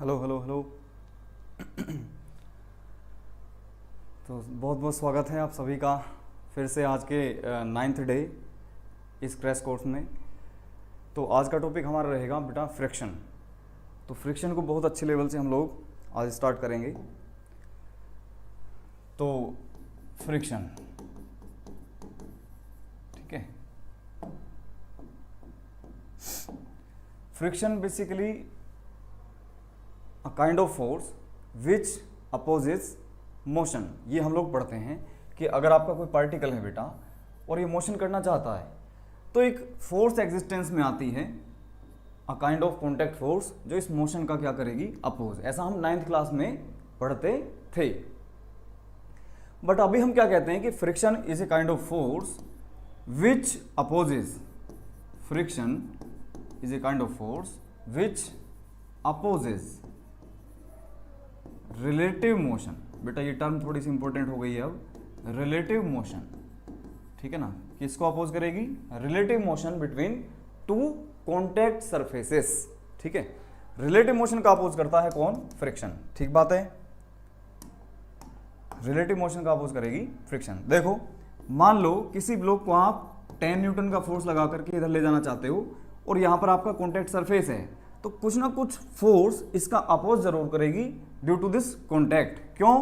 Hello hello hello. तो बहुत बहुत स्वागत है आप सभी का फिर से आज के 9th डे इस क्रैश कोर्स में। तो आज का टॉपिक हमारा रहेगा बेटा फ्रिक्शन। तो फ्रिक्शन को बहुत अच्छे लेवल से हम लोग आज स्टार्ट करेंगे। तो फ्रिक्शन, ठीक है। Friction basically a kind of force which opposes motion. ये हम लोग पढ़ते हैं कि अगर आपका कोई पार्टिकल है बेटा और ये मोशन करना चाहता है तो एक फोर्स एग्जिस्टेंस में आती है, अ काइंड ऑफ कॉन्टैक्ट फोर्स, जो इस मोशन का क्या करेगी, अपोज। ऐसा हम 9th क्लास में पढ़ते थे। बट अभी हम क्या कहते हैं कि friction is a kind of force which opposes. Friction is a kind of force which opposes relative motion. बेटा ये टर्म थोड़ी सी इंपॉर्टेंट हो गई है अब, रिलेटिव मोशन, ठीक है ना। किसको अपोज करेगी? Relative motion between two contact surfaces, ठीक है। रिलेटिव मोशन का अपोज करता है कौन? फ्रिक्शन, ठीक बात है। रिलेटिव मोशन का अपोज करेगी फ्रिक्शन। देखो मान लो किसी ब्लॉक को आप 10 न्यूटन का फोर्स लगा करके इधर ले जाना चाहते हो और यहां पर आपका कॉन्टैक्ट सरफेस है, तो कुछ ना कुछ फोर्स इसका अपोज जरूर करेगी ड्यू टू दिस कॉन्टैक्ट। क्यों?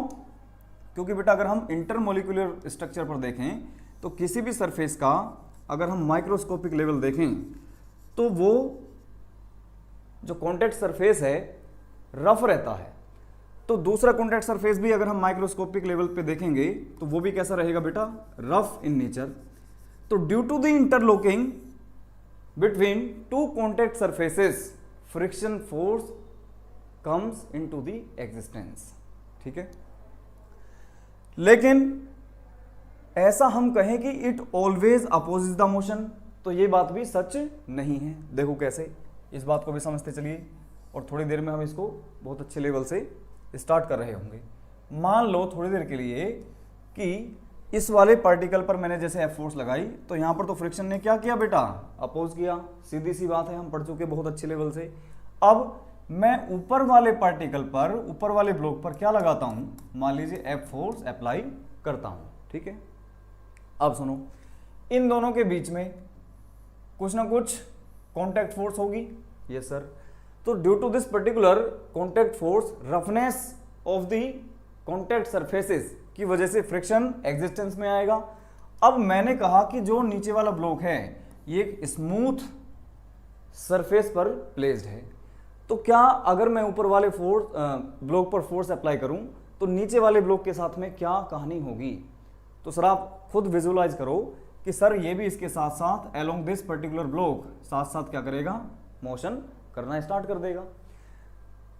क्योंकि बेटा अगर हम इंटरमोलिकुलर स्ट्रक्चर पर देखें तो किसी भी सरफेस का अगर हम माइक्रोस्कोपिक लेवल देखें तो वो जो कॉन्टैक्ट सरफेस है रफ रहता है, तो दूसरा कॉन्टैक्ट सरफेस भी अगर हम माइक्रोस्कोपिक लेवल पे देखेंगे तो वो भी कैसा रहेगा बेटा? Rough in nature. तो due to the interlocking between two contact surfaces friction force comes into the existence, ठीक है। लेकिन ऐसा हम कहें कि it always opposes the motion, तो ये बात भी सच नहीं है। देखो कैसे, इस बात को भी समझते चलिए और थोड़ी देर में हम इसको बहुत अच्छे लेवल से स्टार्ट कर रहे होंगे। मान लो थोड़ी देर के लिए कि इस वाले पार्टिकल पर मैंने जैसे एफ फोर्स लगाई तो यहां पर तो फ्रिक्शन ने क्या किया बेटा? अपोज किया। सीधी सी बात है, हम पढ़ चुके बहुत अच्छे लेवल से। अब मैं ऊपर वाले पार्टिकल पर, ऊपर वाले ब्लॉक पर क्या लगाता हूं? मान लीजिए एफ फोर्स अप्लाई करता हूं, ठीक है। अब सुनो, इन दोनों के बीच में कुछ ना कुछ कॉन्टैक्ट फोर्स होगी। Yes sir. तो due to this particular contact force, roughness of the contact surfaces की वजह से फ्रिक्शन एग्जिस्टेंस में आएगा। अब मैंने कहा कि जो नीचे वाला ब्लॉक है ये एक स्मूथ सरफेस पर प्लेस्ड है, तो क्या अगर मैं ऊपर वाले फोर्स ब्लॉक पर फोर्स अप्लाई करूं तो नीचे वाले ब्लॉक के साथ में क्या कहानी होगी? तो सर आप खुद विजुअलाइज करो कि सर ये भी इसके साथ साथ अलोंग दिस पर्टिकुलर ब्लॉक साथ साथ क्या करेगा? मोशन करना स्टार्ट कर देगा।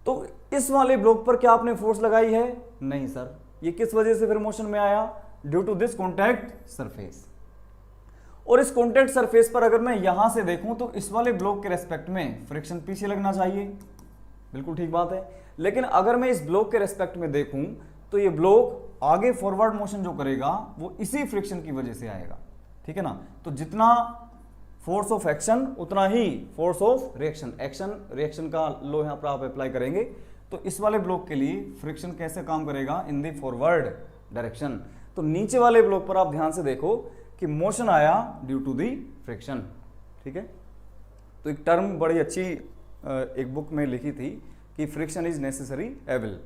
तो इस वाले ब्लॉक पर क्या आपने फोर्स लगाई है? नहीं सर। ये किस वजह से फिर मोशन में आया? Due to this contact surface. और इस कॉन्टैक्ट सरफेस पर अगर मैं यहां से देखूं तो इस वाले ब्लॉक के रेस्पेक्ट में फ्रिक्शन पीछे लगना चाहिए, बिल्कुल ठीक बात है। लेकिन अगर मैं इस ब्लॉक के रेस्पेक्ट में देखूं तो ये ब्लॉक आगे फॉरवर्ड मोशन जो करेगा वो इसी फ्रिक्शन की वजह से आएगा, ठीक है ना। तो जितना फोर्स ऑफ एक्शन उतना ही force of reaction. Action reaction का लॉ यहां पर आप अप्लाई करेंगे तो इस वाले ब्लॉक के लिए फ्रिक्शन कैसे काम करेगा? In the forward direction. तो नीचे वाले ब्लॉक पर आप ध्यान से देखो कि मोशन आया ड्यू टू दी फ्रिक्शन, ठीक है। तो एक टर्म बड़ी अच्छी एक बुक में लिखी थी कि फ्रिक्शन इज नेसेसरी एविल।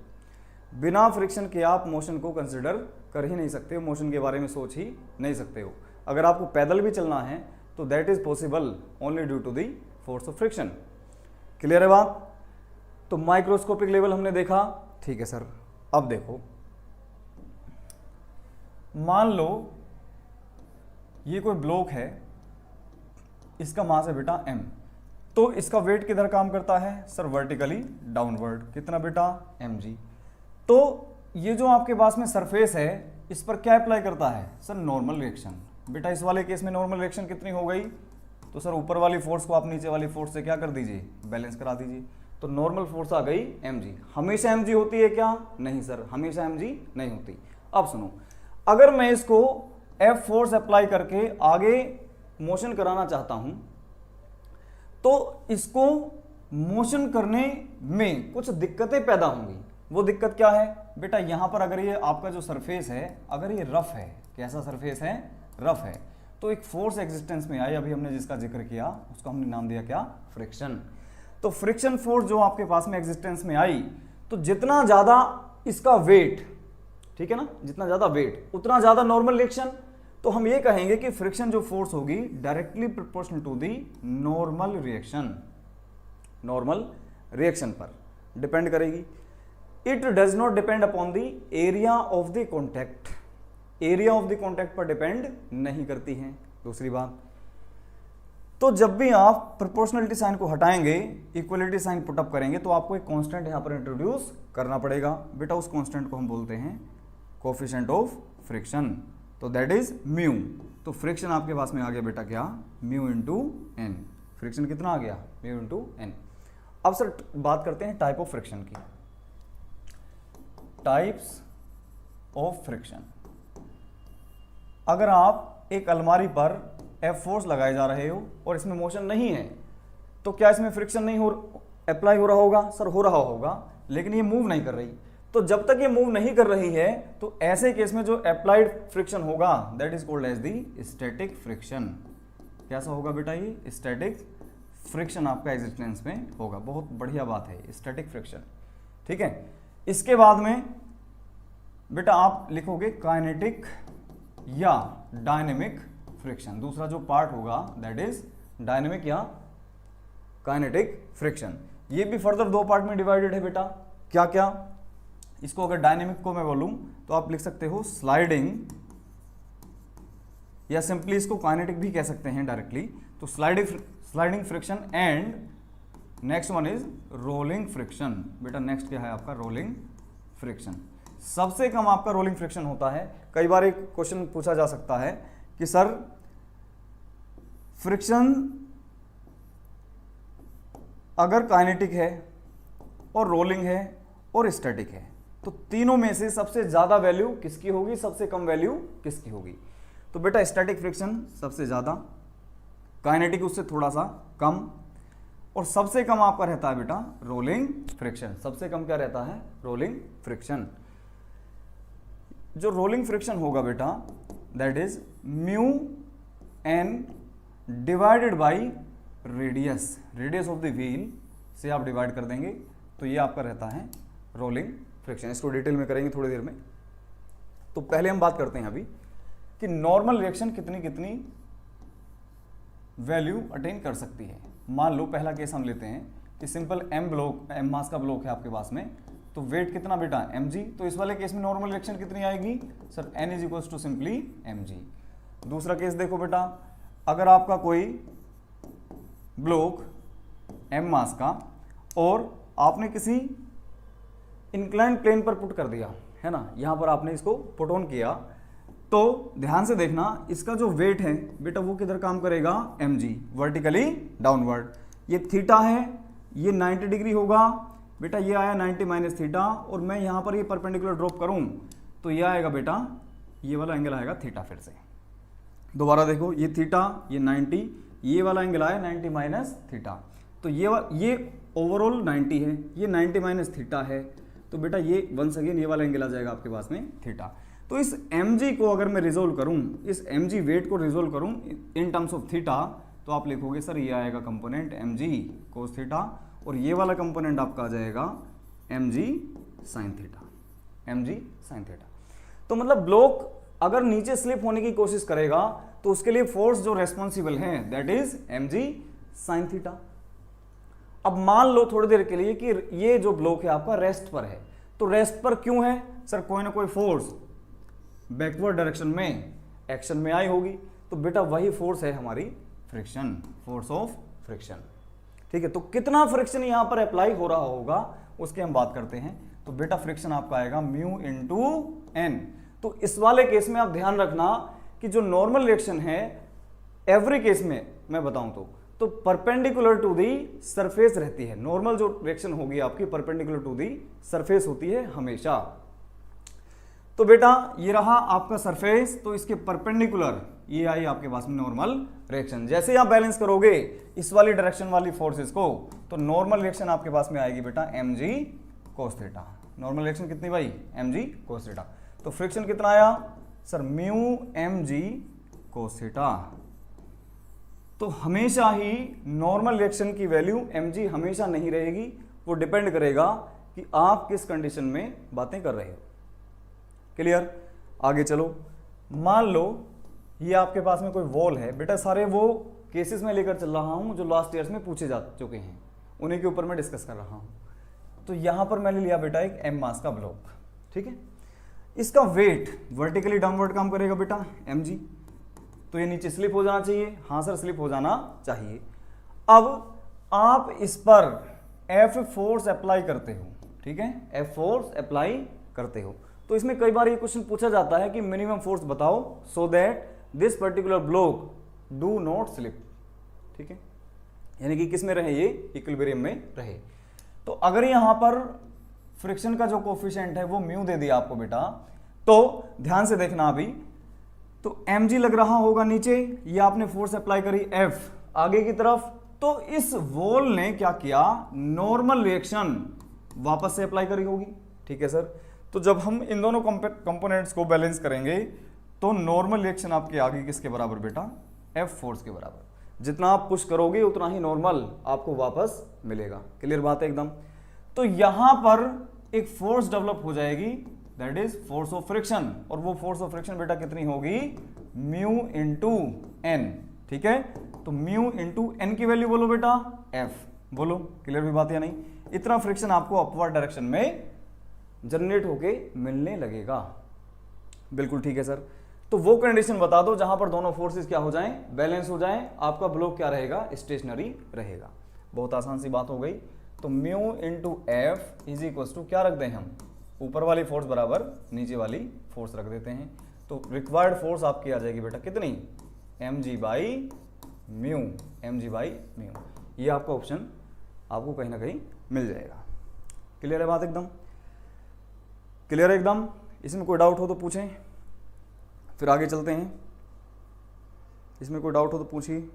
बिना फ्रिक्शन के आप मोशन को कंसिडर कर ही नहीं सकते हो, मोशन के बारे में सोच ही नहीं सकते हो। अगर आपको पैदल भी चलना है तो that is possible only due to the force of friction. Clear है बात? तो माइक्रोस्कोपिक लेवल हमने देखा, ठीक है सर। अब देखो, मान लो ये कोई ब्लॉक है, इसका मास है बेटा m, तो इसका वेट किधर काम करता है? Sir vertically downward. कितना बेटा? mg। तो ये जो आपके पास में सरफेस है इस पर क्या अप्लाई करता है? Sir normal reaction. बेटा इस वाले केस में नॉर्मल रिएक्शन कितनी हो गई? तो सर ऊपर वाली फोर्स को आप नीचे वाली फोर्स से क्या कर दीजिए? बैलेंस करा दीजिए। तो नॉर्मल फोर्स आ गई mg। हमेशा mg होती है क्या? नहीं सर, हमेशा mg नहीं होती। अब सुनो, अगर मैं इसको F फोर्स अप्लाई करके आगे मोशन कराना चाहता हूं तो इसको मोशन करने में कुछ दिक्कतें पैदा होंगी। वो दिक्कत क्या है बेटा, यहां पर अगर ये आपका जो सरफेस है अगर ये रफ है, कैसा सरफेस है, रफ है, तो एक फोर्स एग्जिस्टेंस में आई, अभी हमने जिसका जिक्र किया उसका हमने नाम दिया क्या, फ्रिक्शन। तो फ्रिक्शन फोर्स जो आपके पास में एग्जिस्टेंस में आई, तो जितना ज्यादा इसका वेट, ठीक है ना, जितना ज्यादा वेट उतना ज्यादा नॉर्मल रिएक्शन। तो हम ये कहेंगे कि फ्रिक्शन जो फोर्स होगी directly proportional to the normal reaction, normal reaction पर डिपेंड करेगी। It does not depend upon the area of the contact, area of the contact पर डिपेंड नहीं करती है। दूसरी बात, तो जब भी आप प्रोपोर्शनलिटी साइन को हटाएंगे, इक्वलिटी साइन पुटअप करेंगे, तो आपको एक कांस्टेंट यहां पर इंट्रोड्यूस करना पड़ेगा बेटा। उस कांस्टेंट को हम बोलते हैं कोफिशिएंट ऑफ फ्रिक्शन, तो दैट इज म्यू। तो फ्रिक्शन आपके पास में आ गया बेटा क्या, म्यू इंटू एन। फ्रिक्शन कितना आ गया, म्यू इंटू एन। अब सर बात करते हैं टाइप ऑफ फ्रिक्शन की, टाइप्स ऑफ फ्रिक्शन। अगर आप एक अलमारी पर एफ फोर्स लगाए जा रहे हो और इसमें मोशन नहीं है, तो क्या इसमें फ्रिक्शन नहीं हो अप्लाई हो रहा होगा, सर हो रहा होगा, लेकिन ये मूव नहीं कर रही। तो जब तक ये मूव नहीं कर रही है, तो ऐसे केस में जो अप्लाइड फ्रिक्शन होगा that is called as the static friction. कैसा होगा बेटा, ये स्टैटिक फ्रिक्शन आपका एग्जिस्टेंस में होगा। बहुत बढ़िया बात है, स्टैटिक फ्रिक्शन, ठीक है। इसके बाद में बेटा आप लिखोगे काइनेटिक या डायनेमिक फ्रिक्शन। दूसरा जो पार्ट होगा दैट इज डायनेमिक या काइनेटिक फ्रिक्शन। ये भी फर्दर दो पार्ट में डिवाइडेड है बेटा। क्या क्या, इसको अगर डायनेमिक को मैं बोलूं तो आप लिख सकते हो स्लाइडिंग, या सिंपली इसको काइनेटिक भी कह सकते हैं डायरेक्टली। तो sliding friction and next one is rolling friction. बेटा नेक्स्ट क्या है आपका, रोलिंग फ्रिक्शन। सबसे कम आपका रोलिंग फ्रिक्शन होता है। कई बार एक क्वेश्चन पूछा जा सकता है कि सर फ्रिक्शन अगर काइनेटिक है और रोलिंग है और स्टैटिक है, तो तीनों में से सबसे ज्यादा वैल्यू किसकी होगी, सबसे कम वैल्यू किसकी होगी। तो बेटा स्टैटिक फ्रिक्शन सबसे ज्यादा, काइनेटिक उससे थोड़ा सा कम, और सबसे कम आपका रहता है बेटा रोलिंग फ्रिक्शन। सबसे कम क्या रहता है, रोलिंग फ्रिक्शन। जो रोलिंग फ्रिक्शन होगा बेटा that is mu N divided by radius, radius of the wheel से आप डिवाइड कर देंगे, तो ये आपका रहता है रोलिंग फ्रिक्शन। इसको डिटेल में करेंगे थोड़ी देर में। तो पहले हम बात करते हैं अभी कि नॉर्मल रिएक्शन कितनी कितनी वैल्यू अटेन कर सकती है। मान लो पहला केस हम लेते हैं कि सिंपल एम ब्लॉक, एम मास का ब्लॉक है आपके पास में, तो वेट कितना बेटा mg। तो इस वाले केस में नॉर्मल रिएक्शन कितनी आएगी sir, n is equals to simply mg। दूसरा केस देखो बेटा, अगर आपका कोई ब्लॉक m मास का और आपने किसी इंक्लाइंड प्लेन पर पुट कर दिया है ना, यहां पर आपने इसको पुट ऑन किया, तो ध्यान से देखना इसका जो वेट है बेटा वो किधर काम करेगा, mg, वर्टिकली डाउनवर्ड। ये थीटा है, ये 90 डिग्री होगा बेटा, ये आया 90 माइनस थीटा, और मैं यहां पर ये परपेंडिकुलर ड्रॉप करूं तो ये आएगा बेटा, ये वाला एंगल आएगा थीटा। फिर से दोबारा देखो, ये थीटा, ये 90, ये वाला एंगल आया 90 माइनस थीटा, तो ये ओवरऑल 90 है, ये 90 माइनस थीटा है, तो बेटा ये वंस अगेन ये वाला एंगल आ जाएगा आपके पास में थीटा। तो इस mg को अगर मैं रिजोल्व करूं, इस mg वेट को रिजोल्व करूं इन टर्म्स ऑफ थीटा, तो आप लिखोगे सर ये आएगा कंपोनेंट mg कोस थीटा, और ये वाला कंपोनेंट आपका आ जाएगा mg sine theta, mg sine theta. तो मतलब ब्लॉक अगर नीचे स्लिप होने की कोशिश करेगा तो उसके लिए फोर्स जो रेस्पॉन्सिबल है that is mg sine theta. अब मान लो थोड़ी देर के लिए कि ये जो ब्लॉक है आपका रेस्ट पर है, तो रेस्ट पर क्यों है सर, कोई ना कोई फोर्स बैकवर्ड डायरेक्शन में एक्शन में आई होगी, तो बेटा वही फोर्स है हमारी फ्रिक्शन, फोर्स ऑफ फ्रिक्शन। ठीक है, तो कितना फ्रिक्शन यहां पर अप्लाई हो रहा होगा उसकी हम बात करते हैं। तो बेटा फ्रिक्शन आपका आएगा म्यू इंटू एन। तो इस वाले केस में आप ध्यान रखना कि जो नॉर्मल रिएक्शन है एवरी केस में मैं बताऊं तो परपेंडिकुलर टू दी सरफेस रहती है। नॉर्मल जो रिएक्शन होगी आपकी परपेंडिकुलर टू दी सरफेस होती है हमेशा। तो बेटा ये रहा आपका सरफेस, तो इसके परपेंडिकुलर ये आई आपके पास में नॉर्मल रिएक्शन। जैसे ही आप बैलेंस करोगे इस वाली डायरेक्शन वाली फोर्सेस को, तो नॉर्मल रिएक्शन आपके पास में आएगी बेटा mg cos theta. Normal reaction कितनी भाई, mg cos थीटा। तो फ्रिक्शन कितना आया sir, mu mg cos theta. तो हमेशा ही नॉर्मल रिएक्शन की वैल्यू mg हमेशा नहीं रहेगी, वो डिपेंड करेगा कि आप किस कंडीशन में बातें कर रहे हो। क्लियर? आगे चलो, मान लो ये आपके पास में कोई वॉल है बेटा, सारे वो केसेस में लेकर चल रहा हूं जो लास्ट ईयर्स में पूछे जा चुके हैं, उन्हीं के ऊपर मैं डिस्कस कर रहा हूं। तो यहां पर मैंने लिया बेटा एक m मास का ब्लॉक, ठीक है। इसका वेट वर्टिकली डाउनवर्ड काम करेगा बेटा mg, तो ये नीचे स्लिप हो जाना चाहिए। हाँ सर स्लिप हो जाना चाहिए। अब आप इस पर F फोर्स अप्लाई करते हो, ठीक है, F फोर्स अप्लाई करते हो। तो इसमें कई बार ये क्वेश्चन पूछा जाता है कि मिनिमम फोर्स बताओ so that this particular block do not slip, ठीक है, यानी कि किस में रहे, ये इक्विलिब्रियम में रहे। तो अगर यहां पर फ्रिक्शन का जो कोफिशिएंट है वो म्यू दे दिया आपको बेटा, तो ध्यान से देखना अभी, तो mg लग रहा होगा नीचे, ये आपने फोर्स अप्लाई करी F आगे की तरफ, तो इस वॉल ने क्या किया, नॉर्मल रिएक्शन वापस से अप्लाई करी होगी, ठीक है सर। तो जब हम इन दोनों कंपोनेंट्स को बैलेंस करेंगे तो नॉर्मल रिएक्शन आपके आगे किसके बराबर बेटा, F फोर्स के बराबर। जितना आप पुश करोगे उतना ही नॉर्मल आपको वापस मिलेगा। क्लियर बात है एकदम। तो यहां पर एक फोर्स डेवलप हो जाएगी, that is force of friction, और वो फोर्स ऑफ फ्रिक्शन बेटा कितनी होगी, म्यू इंटू एन, ठीक है। तो म्यू इंटू एन की वैल्यू बोलो बेटा F, बोलो क्लियर भी बात या नहीं। इतना फ्रिक्शन आपको अपवर्ड डायरेक्शन में जनरेट होके मिलने लगेगा। बिल्कुल ठीक है सर। तो वो कंडीशन बता दो जहां पर दोनों फोर्सेस क्या हो जाएं, बैलेंस हो जाएं, आपका ब्लॉक क्या रहेगा, स्टेशनरी रहेगा। बहुत आसान सी बात हो गई। तो mu into F is equal to क्या रख दें हम, ऊपर वाली फोर्स बराबर नीचे वाली फोर्स रख देते हैं। तो रिक्वायर्ड फोर्स आपकी आ जाएगी बेटा कितनी, mg by mu, mg by mu. ये आपका ऑप्शन आपको कहीं ना कहीं मिल जाएगा। क्लियर है बात एकदम, क्लियर है एकदम। इसमें कोई डाउट हो तो पूछें, फिर आगे चलते हैं। इसमें कोई डाउट हो तो पूछिए।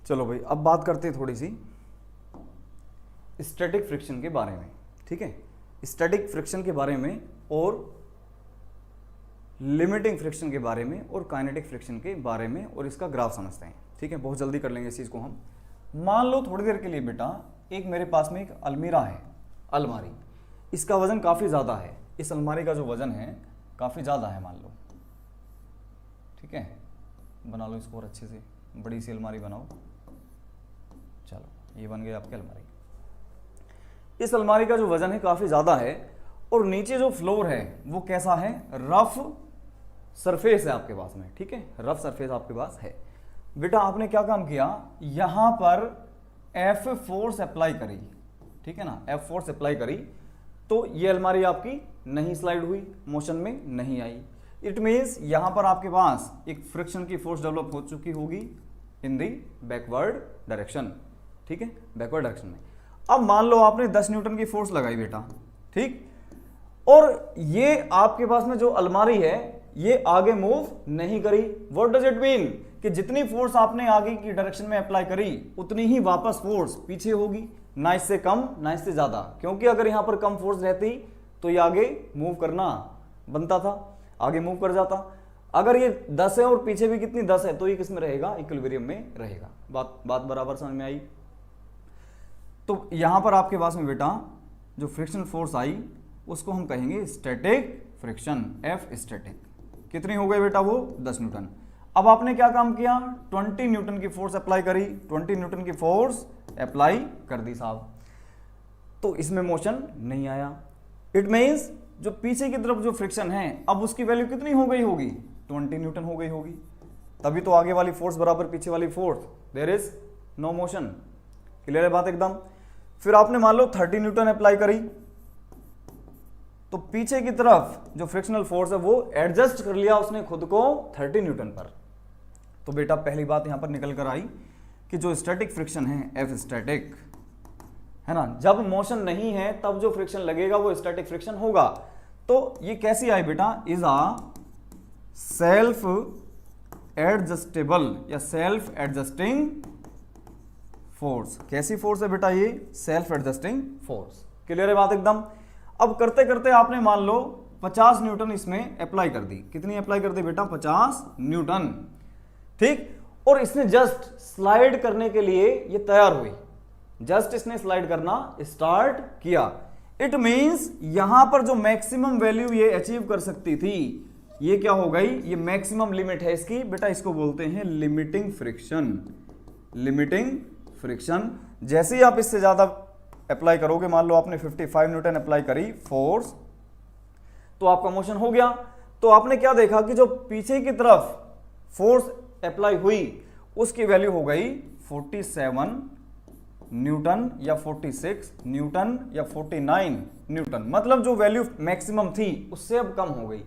चलो भाई अब बात करते हैं थोड़ी सी स्टैटिक फ्रिक्शन के बारे में, ठीक है। स्टैटिक फ्रिक्शन के बारे में और लिमिटिंग फ्रिक्शन के बारे में और काइनेटिक फ्रिक्शन के बारे में, और इसका ग्राफ समझते हैं, ठीक है। बहुत जल्दी कर लेंगे इस चीज़ को हम। मान लो थोड़ी देर के लिए बेटा एक मेरे पास में एक अलमीरा है, अलमारी, इसका वजन काफ़ी ज़्यादा है। इस अलमारी का जो वजन है काफ़ी ज़्यादा है मान लो, ठीक है। बना लो इसको और अच्छे से, बड़ी सी अलमारी बनाओ। चलो ये बन गई आपकी अलमारी। इस अलमारी का जो वजन है काफी ज्यादा है, और नीचे जो फ्लोर है वो कैसा है, रफ सरफेस है आपके पास में, ठीक है, रफ सरफेस आपके पास है। बेटा आपने क्या काम किया, यहां पर F फोर्स अप्लाई करी, ठीक है ना, F फोर्स अप्लाई करी, तो ये अलमारी आपकी नहीं स्लाइड हुई, मोशन में नहीं आई। इट मीन्स यहां पर आपके पास एक फ्रिक्शन की फोर्स डेवलप हो चुकी होगी इन दी बैकवर्ड डायरेक्शन, ठीक है, बैकवर्ड डायरेक्शन में। अब मान लो आपने 10 न्यूटन की फोर्स लगाई बेटा, ठीक, और ये आपके पास में जो अलमारी है ये आगे मूव नहीं करी। व्हाट डज इट मीन, कि जितनी फोर्स आपने आगे की डायरेक्शन में अप्लाई करी उतनी ही वापस फोर्स पीछे होगी, ना इससे कम ना इससे ज्यादा, क्योंकि अगर यहां पर कम फोर्स रहती तो ये आगे मूव करना बनता था, आगे मूव कर जाता। अगर ये 10 है और पीछे भी कितनी 10 है, तो ये किस में रहेगा, इक्विलिब्रियम में रहेगा। बात बराबर समझ में आई। तो यहां पर आपके पास में बेटा जो फ्रिक्शन फोर्स आई उसको हम कहेंगे स्टैटिक फ्रिक्शन, F स्टैटिक। कितनी हो गई बेटा वो 10 न्यूटन। अब आपने क्या काम किया, 20 न्यूटन की फोर्स अप्लाई करी, 20 न्यूटन की फोर्स अप्लाई कर दी साहब। तो इसमें मोशन नहीं आया। इट मीन्स जो पीछे की तरफ जो फ्रिक्शन है अब उसकी वैल्यू कितनी हो गई होगी, 20 न्यूटन हो गई होगी, तभी तो आगे वाली फोर्स बराबर पीछे वाली force, there is no motion. Clear है बात एकदम। फिर आपने मान लो 30 न्यूटन अप्लाई करी, तो पीछे की तरफ जो फ्रिक्शनल फोर्स है वो एडजस्ट कर लिया उसने खुद को 30 न्यूटन पर। तो बेटा पहली बात यहां पर निकल कर आई कि जो स्टैटिक फ्रिक्शन है एफ स्टैटिक है ना, जब मोशन नहीं है तब जो फ्रिक्शन लगेगा वो स्टैटिक फ्रिक्शन होगा। तो ये कैसी आई बेटा, इज अ सेल्फ एडजस्टेबल या सेल्फ एडजस्टिंग फोर्स। कैसी फोर्स है बेटा ये, सेल्फ एडजस्टिंग फोर्स। क्लियर है बात एकदम। अब करते करते आपने मान लो 50 न्यूटन इसमें अप्लाई कर दी। कितनी अप्लाई कर दी बेटा, 50 न्यूटन, ठीक। और इसने जस्ट स्लाइड करने के लिए ये तैयार हुई, जस्ट इसने स्लाइड करना स्टार्ट किया। इट मींस यहां पर जो मैक्सिमम वैल्यू ये अचीव कर सकती थी ये क्या हो गई, ये मैक्सिमम लिमिट है इसकी बेटा, इसको बोलते हैं लिमिटिंग फ्रिक्शन। Limiting friction. जैसे ही आप इससे ज्यादा अप्लाई करोगे, मान लो आपने 55 न्यूटन अप्लाई करी फोर्स, तो आपका मोशन हो गया। तो आपने क्या देखा कि जो पीछे की तरफ फोर्स अप्लाई हुई उसकी वैल्यू हो गई 47 न्यूटन या 46 न्यूटन या 49 न्यूटन, मतलब जो वैल्यू मैक्सिमम थी उससे अब कम हो गई।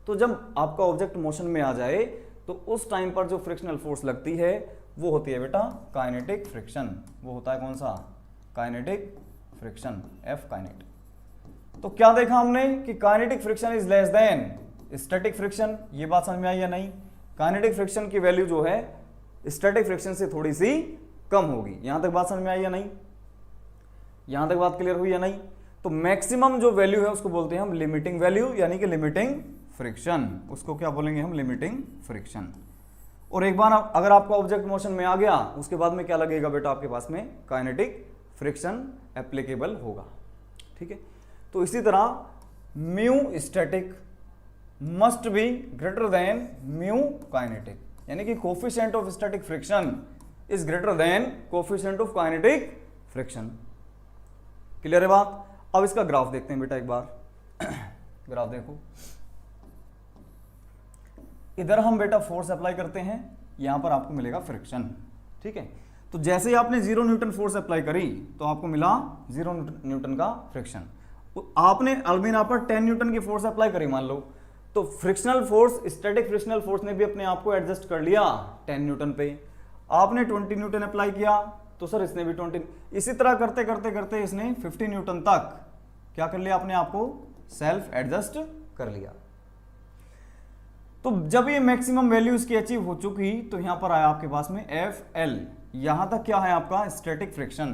तो जब आपका ऑब्जेक्ट मोशन में आ जाए तो उस टाइम पर जो फ्रिक्शनल फोर्स लगती है वो होती है बेटा काइनेटिक फ्रिक्शन। वो होता है कौन सा, काइनेटिक फ्रिक्शन, एफ काइनेट। तो क्या देखा हमने कि kinetic friction is less than static friction. ये बात समझ में आई या नहीं, काइनेटिक फ्रिक्शन की वैल्यू जो है स्टैटिक फ्रिक्शन से थोड़ी सी कम होगी। यहां तक बात समझ में आई या नहीं, यहां तक बात क्लियर हुई या नहीं। तो मैक्सिमम जो वैल्यू है उसको बोलते हैं हम लिमिटिंग वैल्यू, यानी कि लिमिटिंग फ्रिक्शन। उसको क्या बोलेंगे हम, लिमिटिंग फ्रिक्शन। और एक बार अगर आपका ऑब्जेक्ट मोशन में आ गया उसके बाद में क्या लगेगा बेटा, आपके पास में काइनेटिक फ्रिक्शन एप्लीकेबल होगा, ठीक है। तो इसी तरह mu static must be greater than mu kinetic, यानी कि coefficient of static friction is greater than coefficient of kinetic friction. Clear है बात। अब इसका ग्राफ देखते हैं बेटा एक बार। ग्राफ देखो, इधर हम बेटा फोर्स अप्लाई करते हैं, यहां पर आपको मिलेगा फ्रिक्शन, ठीक है। तो जैसे ही आपने 0 न्यूटन फोर्स अप्लाई करी तो आपको मिला 0 न्यूटन का फ्रिक्शन। आपने अल्बिना पर 10 न्यूटन की फोर्स अप्लाई करी मान लो, तो frictional force, static frictional force ने भी अपने आप को एडजस्ट कर लिया 10 न्यूटन पे। आपने 20 न्यूटन अप्लाई किया तो सर इसने भी 20, इसी तरह करते करते करते इसने 50 न्यूटन तक क्या कर लिया, अपने आप को सेल्फ एडजस्ट कर लिया। तो जब ये मैक्सिमम वैल्यू इसकी अचीव हो चुकी तो यहां पर आया आपके पास में एफ एल। यहां तक क्या है आपका स्टैटिक फ्रिक्शन।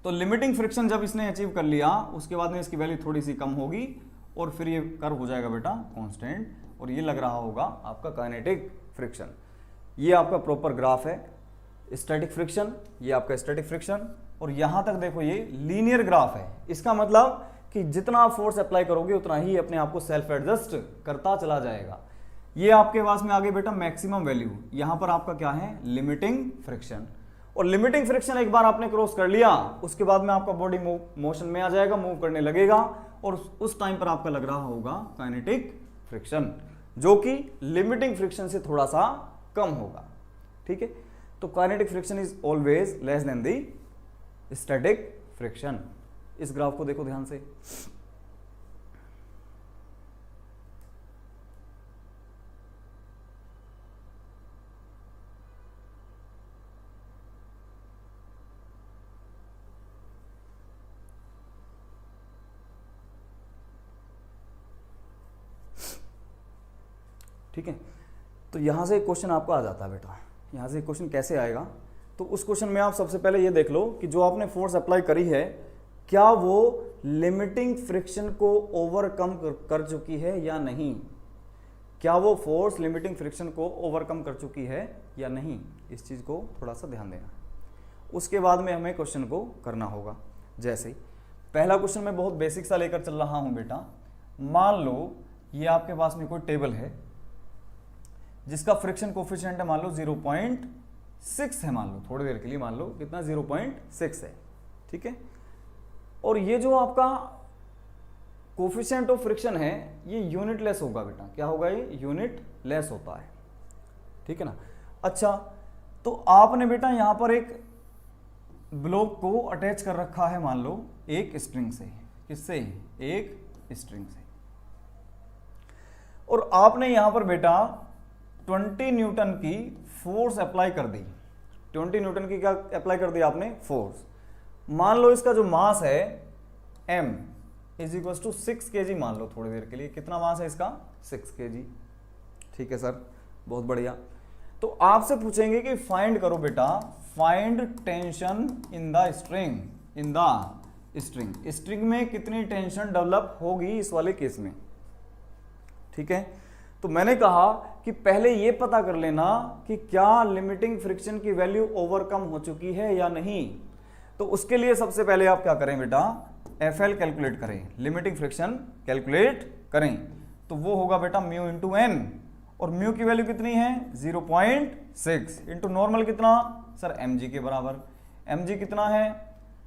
तो लिमिटिंग फ्रिक्शन जब इसने अचीव कर लिया उसके बाद में इसकी वैल्यू थोड़ी सी कम होगी और फिर ये कर्व हो जाएगा बेटा कांस्टेंट, और ये लग रहा होगा आपका काइनेटिक फ्रिक्शन। ये आपका प्रॉपर ग्राफ है, स्टैटिक फ्रिक्शन, ये आपका स्टैटिक फ्रिक्शन, और यहां तक देखो ये लीनियर ग्राफ है। इसका मतलब कि जितना आप फोर्स अप्लाई करोगे उतना ही अपने आप को सेल्फ एडजस्ट करता चला जाएगा। ये आपके पास में आगे बेटा मैक्सिमम वैल्यू, यहां पर आपका क्या है, लिमिटिंग फ्रिक्शन। और लिमिटिंग फ्रिक्शन एक बार आपने क्रॉस कर लिया उसके बाद में आपका बॉडी मोशन में आ जाएगा, मूव करने लगेगा, और उस टाइम पर आपका लग रहा होगा काइनेटिक फ्रिक्शन, जो कि लिमिटिंग फ्रिक्शन से थोड़ा सा कम होगा, ठीक है। तो kinetic friction is always less than the static friction. इस ग्राफ को देखो ध्यान से। ठीक है, तो यहां से एक क्वेश्चन आपको आ जाता है बेटा। यहां से क्वेश्चन कैसे आएगा, तो उस क्वेश्चन में आप सबसे पहले ये देख लो कि जो आपने फोर्स अप्लाई करी है क्या वो लिमिटिंग फ्रिक्शन को ओवरकम कर चुकी है या नहीं। क्या वो फोर्स लिमिटिंग फ्रिक्शन को ओवरकम कर चुकी है या नहीं, इस चीज को थोड़ा सा ध्यान देना। उसके बाद में हमें क्वेश्चन को करना होगा। जैसे पहला क्वेश्चन मैं बहुत बेसिक सा लेकर चल रहा हूं बेटा। मान लो ये आपके पास में कोई टेबल है जिसका फ्रिक्शन कोफिशिएंट है मान लो 0.6 है, मान लो थोड़ी देर के लिए मान लो कितना 0.6 है, ठीक है। और ये जो आपका कोफिशिएंट ऑफ फ्रिक्शन है ये यूनिट लेस होगा बेटा। क्या होगा? ये यूनिट लेस होता है, ठीक है ना। अच्छा, तो आपने बेटा यहां पर एक ब्लॉक को अटैच कर रखा है, मान लो एक स्ट्रिंग से। किससे? एक स्ट्रिंग से। और आपने यहां पर बेटा 20 न्यूटन की फोर्स अप्लाई कर दी। 20 न्यूटन की क्या अप्लाई कर दी आपने? फोर्स। मान लो इसका जो मास है m is equal to 6 kg मान लो थोड़ी देर के लिए। कितना मास है इसका? 6 kg। ठीक है सर, बहुत बढ़िया। तो आपसे पूछेंगे कि फाइंड करो बेटा, find tension in the string. In the string, string में कितनी टेंशन डेवलप होगी इस वाले केस में। ठीक है, तो मैंने कहा कि पहले ये पता कर लेना कि क्या लिमिटिंग फ्रिक्शन की वैल्यू ओवरकम हो चुकी है या नहीं। तो उसके लिए सबसे पहले आप क्या करें बेटा? FL कैलकुलेट करें, लिमिटिंग फ्रिक्शन कैलकुलेट करें। तो वो होगा बेटा म्यू इंटू एन, और म्यू की वैल्यू कितनी है? 0.6 इंटू नॉर्मल कितना सर? mg के बराबर। mg कितना है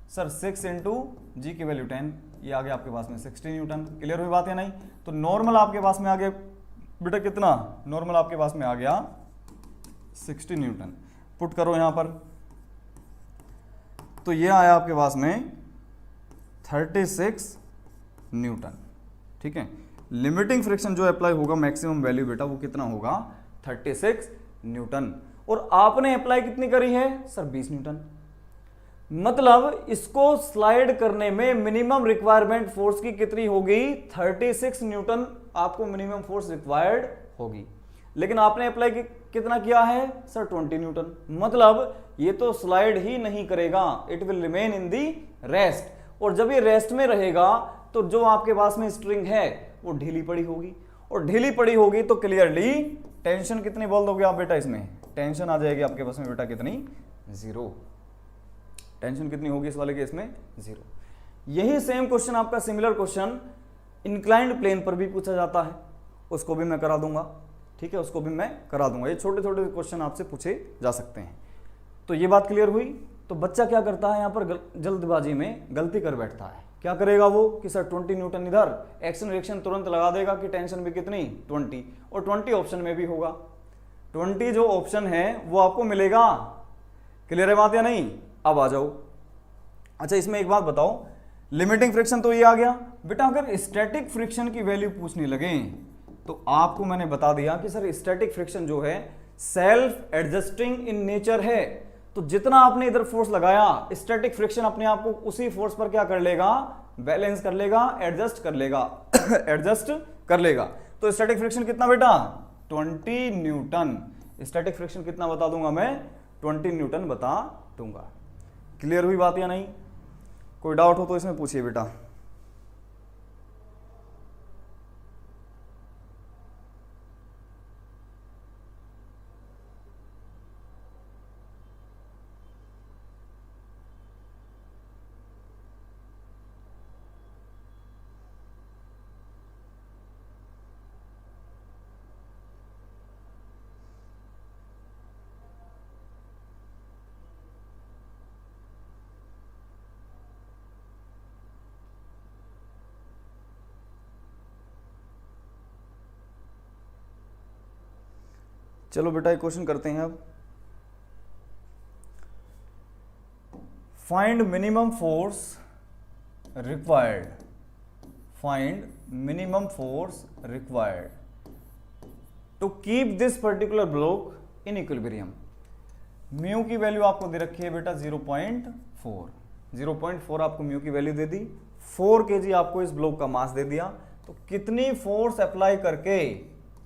सर? 6 इंटू जी की वैल्यू 10, ये आ गया आपके पास में 60 न्यूटन। क्लियर हुई बात या नहीं? तो नॉर्मल आपके पास में आ गया बेटा कितना? नॉर्मल आपके पास में आ गया 60 न्यूटन। पुट करो यहां पर, तो ये आया आपके पास में 36 न्यूटन। ठीक है, लिमिटिंग फ्रिक्शन जो अप्लाई होगा मैक्सिमम वैल्यू बेटा वो कितना होगा? 36 न्यूटन। और आपने अप्लाई कितनी करी है सर? 20 न्यूटन। मतलब इसको स्लाइड करने में मिनिमम रिक्वायरमेंट फोर्स की कितनी होगी? 36 न्यूटन आपको मिनिमम फोर्स रिक्वायर्ड होगी। लेकिन आपने अप्लाई कितना किया है सर? 20 न्यूटन। मतलब ये तो स्लाइड ही नहीं करेगा, it will remain in the rest. और जब ये रेस्ट में रहेगा तो जो आपके पास में स्ट्रिंग है वो ढीली पड़ी होगी, और ढीली पड़ी होगी तो क्लियरली टेंशन कितनी बोल दोगे आप बेटा? इसमें टेंशन आ जाएगी आपके पास में बेटा कितनी? 0। टेंशन कितनी होगी इस वाले केस में? 0। यही सेम क्वेश्चन आपका सिमिलर क्वेश्चन इंक्लाइंड प्लेन पर भी पूछा जाता है, उसको भी मैं करा दूंगा। ठीक है, उसको भी मैं करा दूंगा। ये छोटे छोटे क्वेश्चन आपसे पूछे जा सकते हैं। तो ये बात क्लियर हुई। तो बच्चा क्या करता है यहाँ पर? जल्दबाजी में गलती कर बैठता है। क्या करेगा वो कि सर 20 न्यूटन इधर, एक्शन रिएक्शन तुरंत लगा देगा कि टेंशन भी कितनी? 20। और 20 ऑप्शन में भी होगा। 20 जो ऑप्शन है वो आपको मिलेगा। क्लियर है बात या नहीं? अब आ जाओ। अच्छा, इसमें एक बात बताओ, लिमिटिंग फ्रिक्शन तो ये आ गया बेटा। अगर स्टैटिक फ्रिक्शन की वैल्यू पूछने लगे तो आपको मैंने बता दिया कि सर स्टैटिक फ्रिक्शन जो है सेल्फ एडजस्टिंग इन नेचर है। तो जितना आपने इधर फोर्स लगाया, स्टैटिक फ्रिक्शन अपने आप को उसी फोर्स पर क्या कर लेगा? बैलेंस कर लेगा, एडजस्ट कर लेगा एडजस्ट कर लेगा। तो स्टैटिक फ्रिक्शन कितना बेटा? 20 न्यूटन। स्टैटिक फ्रिक्शन कितना बता दूंगा मैं? 20 न्यूटन बता दूंगा। क्लियर हुई बात या नहीं? कोई डाउट हो तो इसमें पूछिए बेटा। चलो बेटा एक क्वेश्चन करते हैं अब। Find minimum force required, find minimum force required to keep this particular block in equilibrium. Mu की वैल्यू आपको दे रखी है बेटा 0.4। 0.4 आपको म्यू की वैल्यू दे दी, 4 kg आपको इस ब्लॉक का मास दे दिया। तो कितनी फोर्स अप्लाई करके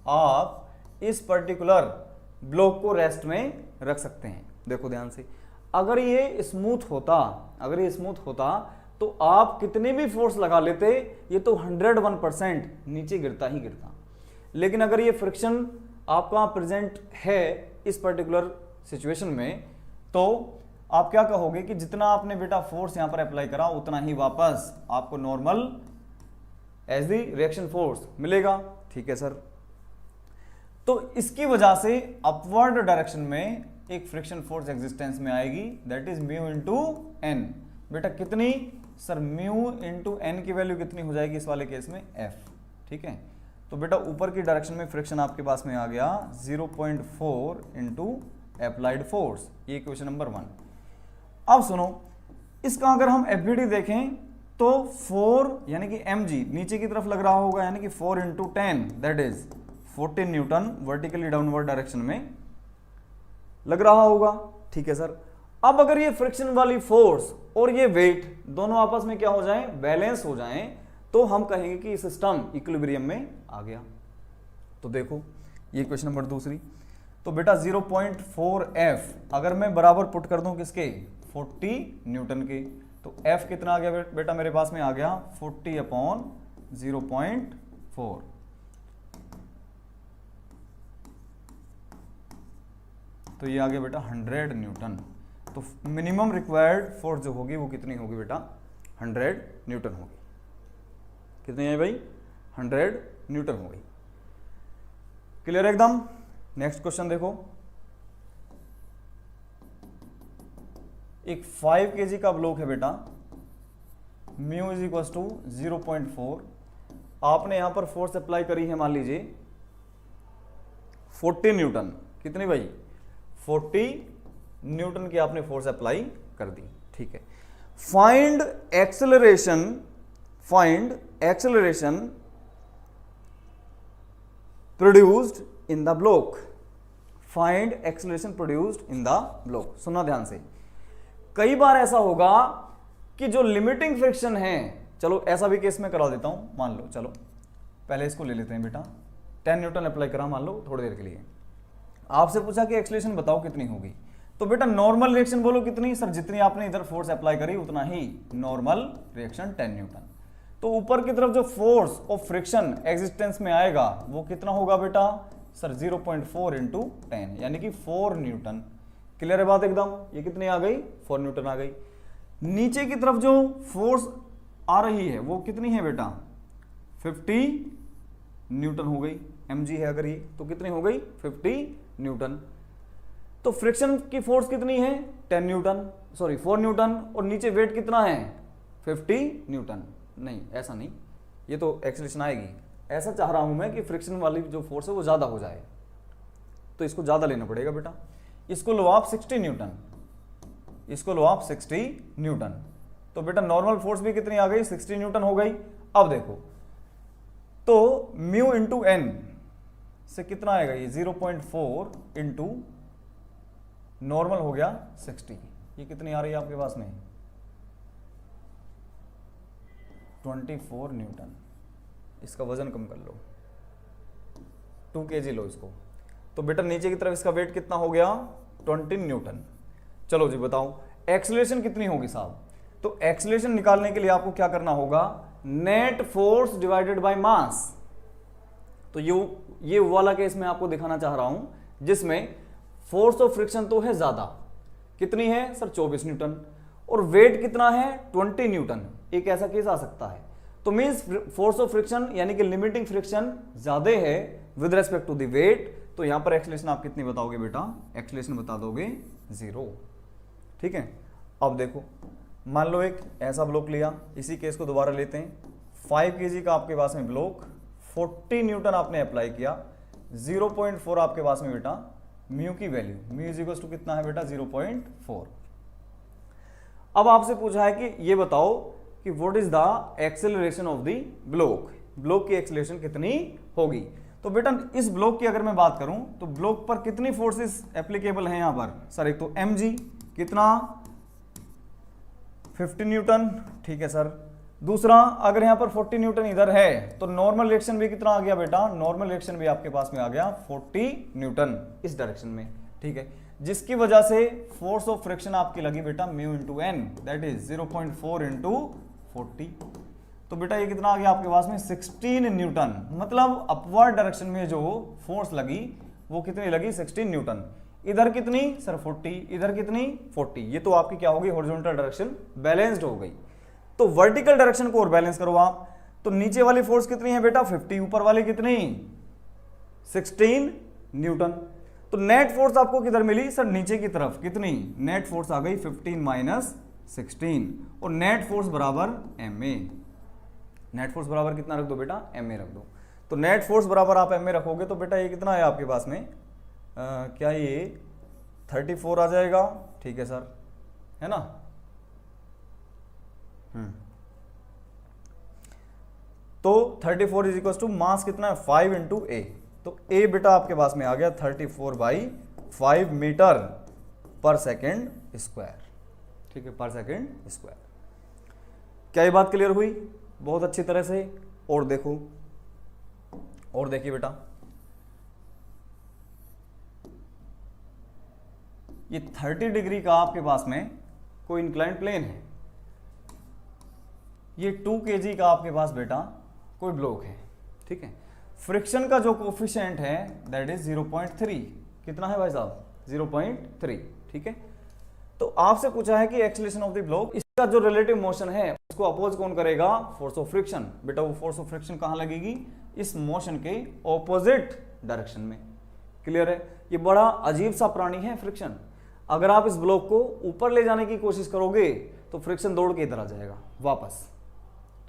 आप इस पर्टिकुलर ब्लॉक को रेस्ट में रख सकते हैं? देखो ध्यान से, अगर ये स्मूथ होता, अगर ये स्मूथ होता तो आप कितनी भी फोर्स लगा लेते, ये तो 101% नीचे गिरता ही गिरता। लेकिन अगर ये फ्रिक्शन आपका प्रेजेंट है इस पर्टिकुलर सिचुएशन में, तो आप क्या कहोगे कि जितना आपने बेटा फोर्स यहां पर अप्लाई करा उतना ही वापस आपको normal as the reaction force मिलेगा। ठीक है सर, तो इसकी वजह से अपवर्ड डायरेक्शन में एक फ्रिक्शन फोर्स एग्जिस्टेंस में आएगी, that is mu into N. बेटा कितनी? सर म्यू इंटू एन की वैल्यू कितनी हो जाएगी इस वाले केस में, एफ। ठीक है, तो बेटा ऊपर की डायरेक्शन में फ्रिक्शन आपके पास में आ गया 0.4 इंटू अप्लाइड फोर्स, ये क्वेश्चन नंबर 1। अब सुनो, इसका अगर हम एफबीडी देखें तो 4 यानी कि mg नीचे की तरफ लग रहा होगा, यानी कि 4 into 10 that is 14 Newton vertically downward direction में लग रहा होगा। ठीक है सर, अब अगर ये फ्रिक्शन वाली फोर्स और ये वेट दोनों आपस में क्या हो जाएं, बैलेंस हो जाएं, तो हम कहेंगे कि सिस्टम इक्विलिब्रियम में आ गया। तो देखो ये क्वेश्चन नंबर 2। तो बेटा 0.4 F अगर मैं बराबर पुट कर दूं किसके, 40 न्यूटन के, तो F कितना आ गया बेटा मेरे पास में आ गया 40 अपॉन 0.4। तो ये आ गया बेटा 100 न्यूटन। तो मिनिमम रिक्वायर्ड फोर्स जो होगी वो कितनी होगी बेटा, 100 न्यूटन होगी। कितनी है भाई, 100 न्यूटन हो गई। क्लियर एकदम। नेक्स्ट क्वेश्चन देखो, एक 5 kg का ब्लॉक है बेटा, म्यू इज इक्वल टू 0.4। आपने यहां पर फोर्स अप्लाई करी है, मान लीजिए 40 न्यूटन। कितनी भाई, 40 न्यूटन की आपने फोर्स अप्लाई कर दी। ठीक है, find acceleration produced in the block. Find acceleration produced in the block. सुनना ध्यान से, कई बार ऐसा होगा कि जो लिमिटिंग फ्रिक्शन है, चलो ऐसा भी केस में करा देता हूं, मान लो, चलो पहले इसको ले लेते हैं बेटा, 10 न्यूटन अप्लाई करा मान लो थोड़ी देर के लिए, आपसे पूछा कि एक्सेलरेशन बताओ कितनी होगी, तो बेटा नॉर्मल रिएक्शन बोलो कितनी, सर जितनी आपने इधर फोर्स अप्लाई करी उतना ही नॉर्मल रिएक्शन 10 न्यूटन। तो ऊपर की तरफ जो फोर्स ऑफ फ्रिक्शन एग्जिस्टेंस में आएगा वो कितना होगा बेटा, सर 0.4 इंटू 10 यानी कि 4 न्यूटन। क्लियर है बात एकदम, ये कितनी आ गई, 4 न्यूटन आ गई। नीचे की तरफ जो फोर्स आ रही है वो कितनी है बेटा, 50 न्यूटन हो गई, mg है अगर ये, तो कितनी हो गई 50 न्यूटन। तो फ्रिक्शन की फोर्स कितनी है 10 न्यूटन, सॉरी 4 न्यूटन, और नीचे वेट कितना है 50 न्यूटन। नहीं ऐसा नहीं, ये तो एक्सेलरेशन आएगी, ऐसा चाह रहा हूं मैं कि फ्रिक्शन वाली जो फोर्स है वो ज्यादा हो जाए, तो इसको ज्यादा लेना पड़ेगा बेटा। इसको लो आप 60 न्यूटन, इसको लो आप 60 न्यूटन, तो बेटा नॉर्मल फोर्स भी कितनी आ गई 60 न्यूटन हो गई। अब देखो तो म्यू इंटू एन से कितना आएगा, ये 0.4 इंटू नॉर्मल हो गया 60, ये कितनी आ रही है आपके पास में 24 न्यूटन। इसका वजन कम कर लो, 2 kg लो इसको, तो बेटा नीचे की तरफ इसका वेट कितना हो गया 20 न्यूटन। चलो जी बताओ एक्सेलरेशन कितनी होगी साहब, तो एक्सेलरेशन निकालने के लिए आपको क्या करना होगा, net force divided by mass. तो ये वाला केस मैं आपको दिखाना चाह रहा हूं जिसमें फोर्स ऑफ फ्रिक्शन तो है ज्यादा, कितनी है सर 24 न्यूटन, और वेट कितना है 20 न्यूटन। एक ऐसा केस आ सकता है, तो मींस फोर्स ऑफ फ्रिक्शन यानी कि लिमिटिंग फ्रिक्शन ज्यादा है with respect to the weight, तो यहां पर एक्सेलरेशन आप कितनी बताओगे बेटा, एक्सेलरेशन बता दोगे 0। ठीक है, अब देखो मान लो एक ऐसा ब्लॉक लिया, इसी केस को दोबारा लेते हैं, 5 kg का आपके पास में ब्लॉक, 40 न्यूटन आपने अप्लाई किया, 0.4 आपके पास में बेटा म्यू की value, mu is equal to कितना है बेटा 0.4। अब आपसे पूछा है कि ये बताओ कि what is the acceleration of the block, block की एक्सेलरेशन कितनी होगी। तो बेटा इस ब्लॉक की अगर मैं बात करूं तो ब्लॉक पर कितनी फोर्सेस एप्लीकेबल हैं यहां पर, सर एक तो mg कितना 50 न्यूटन, ठीक है सर। दूसरा अगर यहां पर 40 न्यूटन इधर है तो नॉर्मल रिएक्शन भी कितना आ गया बेटा, नॉर्मल रिएक्शन भी आपके पास में आ गया 40 न्यूटन इस डायरेक्शन में। ठीक है, जिसकी वजह से फोर्स ऑफ फ्रिक्शन आपकी लगी बेटा mu into N that is 0.4 into 40। तो बेटा ये कितना आ गया आपके पास में 16 न्यूटन, मतलब अपवर्ड डायरेक्शन में जो फोर्स लगी वो कितनी लगी 16 न्यूटन। इधर कितनी सर 40, इधर कितनी 40, ये तो आपकी क्या होगी हॉरिजॉन्टल डायरेक्शन बैलेंस्ड हो गई। तो वर्टिकल डायरेक्शन को और बैलेंस करो आप, तो नीचे वाली फोर्स कितनी है बेटा 50, ऊपर वाली कितनी 16 न्यूटन। तो नेट फोर्स आपको किधर मिली सर नीचे की तरफ, कितनी नेट फोर्स आ गई 15 माइनस 16 और नेट फोर्स बराबर ma। नेट फोर्स बराबर कितना रख दो बेटा, ma रख दो। तो नेट फोर्स बराबर आप ma रखोगे तो बेटा ये कितना है आपके पास में, क्या ये 34 आ जाएगा, ठीक है सर, है ना। तो 34 इज इक्वल टू मास कितना है 5 इंटू ए। तो ए बेटा आपके पास में आ गया 34/5 मीटर पर सेकेंड स्क्वायर, ठीक है, पर सेकेंड स्क्वायर। क्या ये बात क्लियर हुई? बहुत अच्छी तरह से। और देखो, और देखिए बेटा, ये 30 डिग्री का आपके पास में कोई इंक्लाइंड प्लेन है, ये 2 kg का आपके पास बेटा कोई ब्लॉक है, ठीक है। फ्रिक्शन का जो कोफिशिएंट है दैट इज 0.3। कितना है भाई साहब? 0.3, ठीक है। तो आपसे पूछा है कि एक्सीलरेशन ऑफ द ब्लॉक, इसका जो रिलेटिव मोशन है उसको अपोज कौन करेगा? Force of friction. बेटा वो फोर्स ऑफ फ्रिक्शन कहां लगेगी? इस मोशन के ऑपोजिट डायरेक्शन में। क्लियर है? ये बड़ा अजीब सा प्राणी है फ्रिक्शन। अगर आप इस ब्लॉक को ऊपर ले जाने की कोशिश करोगे तो फ्रिक्शन दौड़ के इधर आ जाएगा वापस,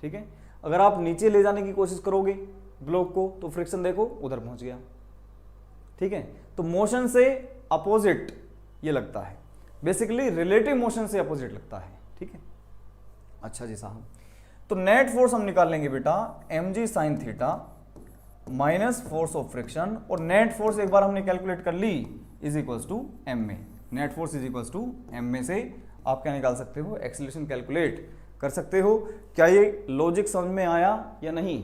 ठीक है। अगर आप नीचे ले जाने की कोशिश करोगे ब्लॉक को तो फ्रिक्शन देखो उधर पहुंच गया, ठीक है। तो मोशन से अपोजिट ये लगता है, बेसिकली रिलेटिव मोशन से अपोजिट लगता है, ठीक है। अच्छा जी साहब, तो नेट फोर्स हम निकाल लेंगे बेटा mg sin theta minus force of friction, और नेट फोर्स एक बार हमने कैलकुलेट कर ली is equals to ma। Net force is equals to ma से आप क्या निकाल सकते हो? एक्सीलरेशन कैलकुलेट कर सकते हो। क्या ये लॉजिक समझ में आया या नहीं?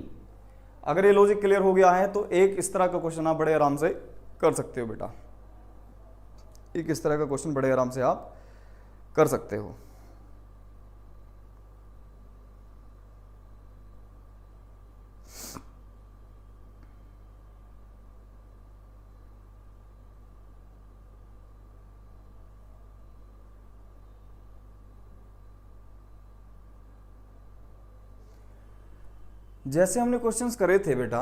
अगर ये लॉजिक क्लियर हो गया है तो एक इस तरह का क्वेश्चन आप बड़े आराम से कर सकते हो बेटा, एक इस तरह का क्वेश्चन बड़े आराम से आप कर सकते हो। जैसे हमने क्वेश्चंस करे थे बेटा,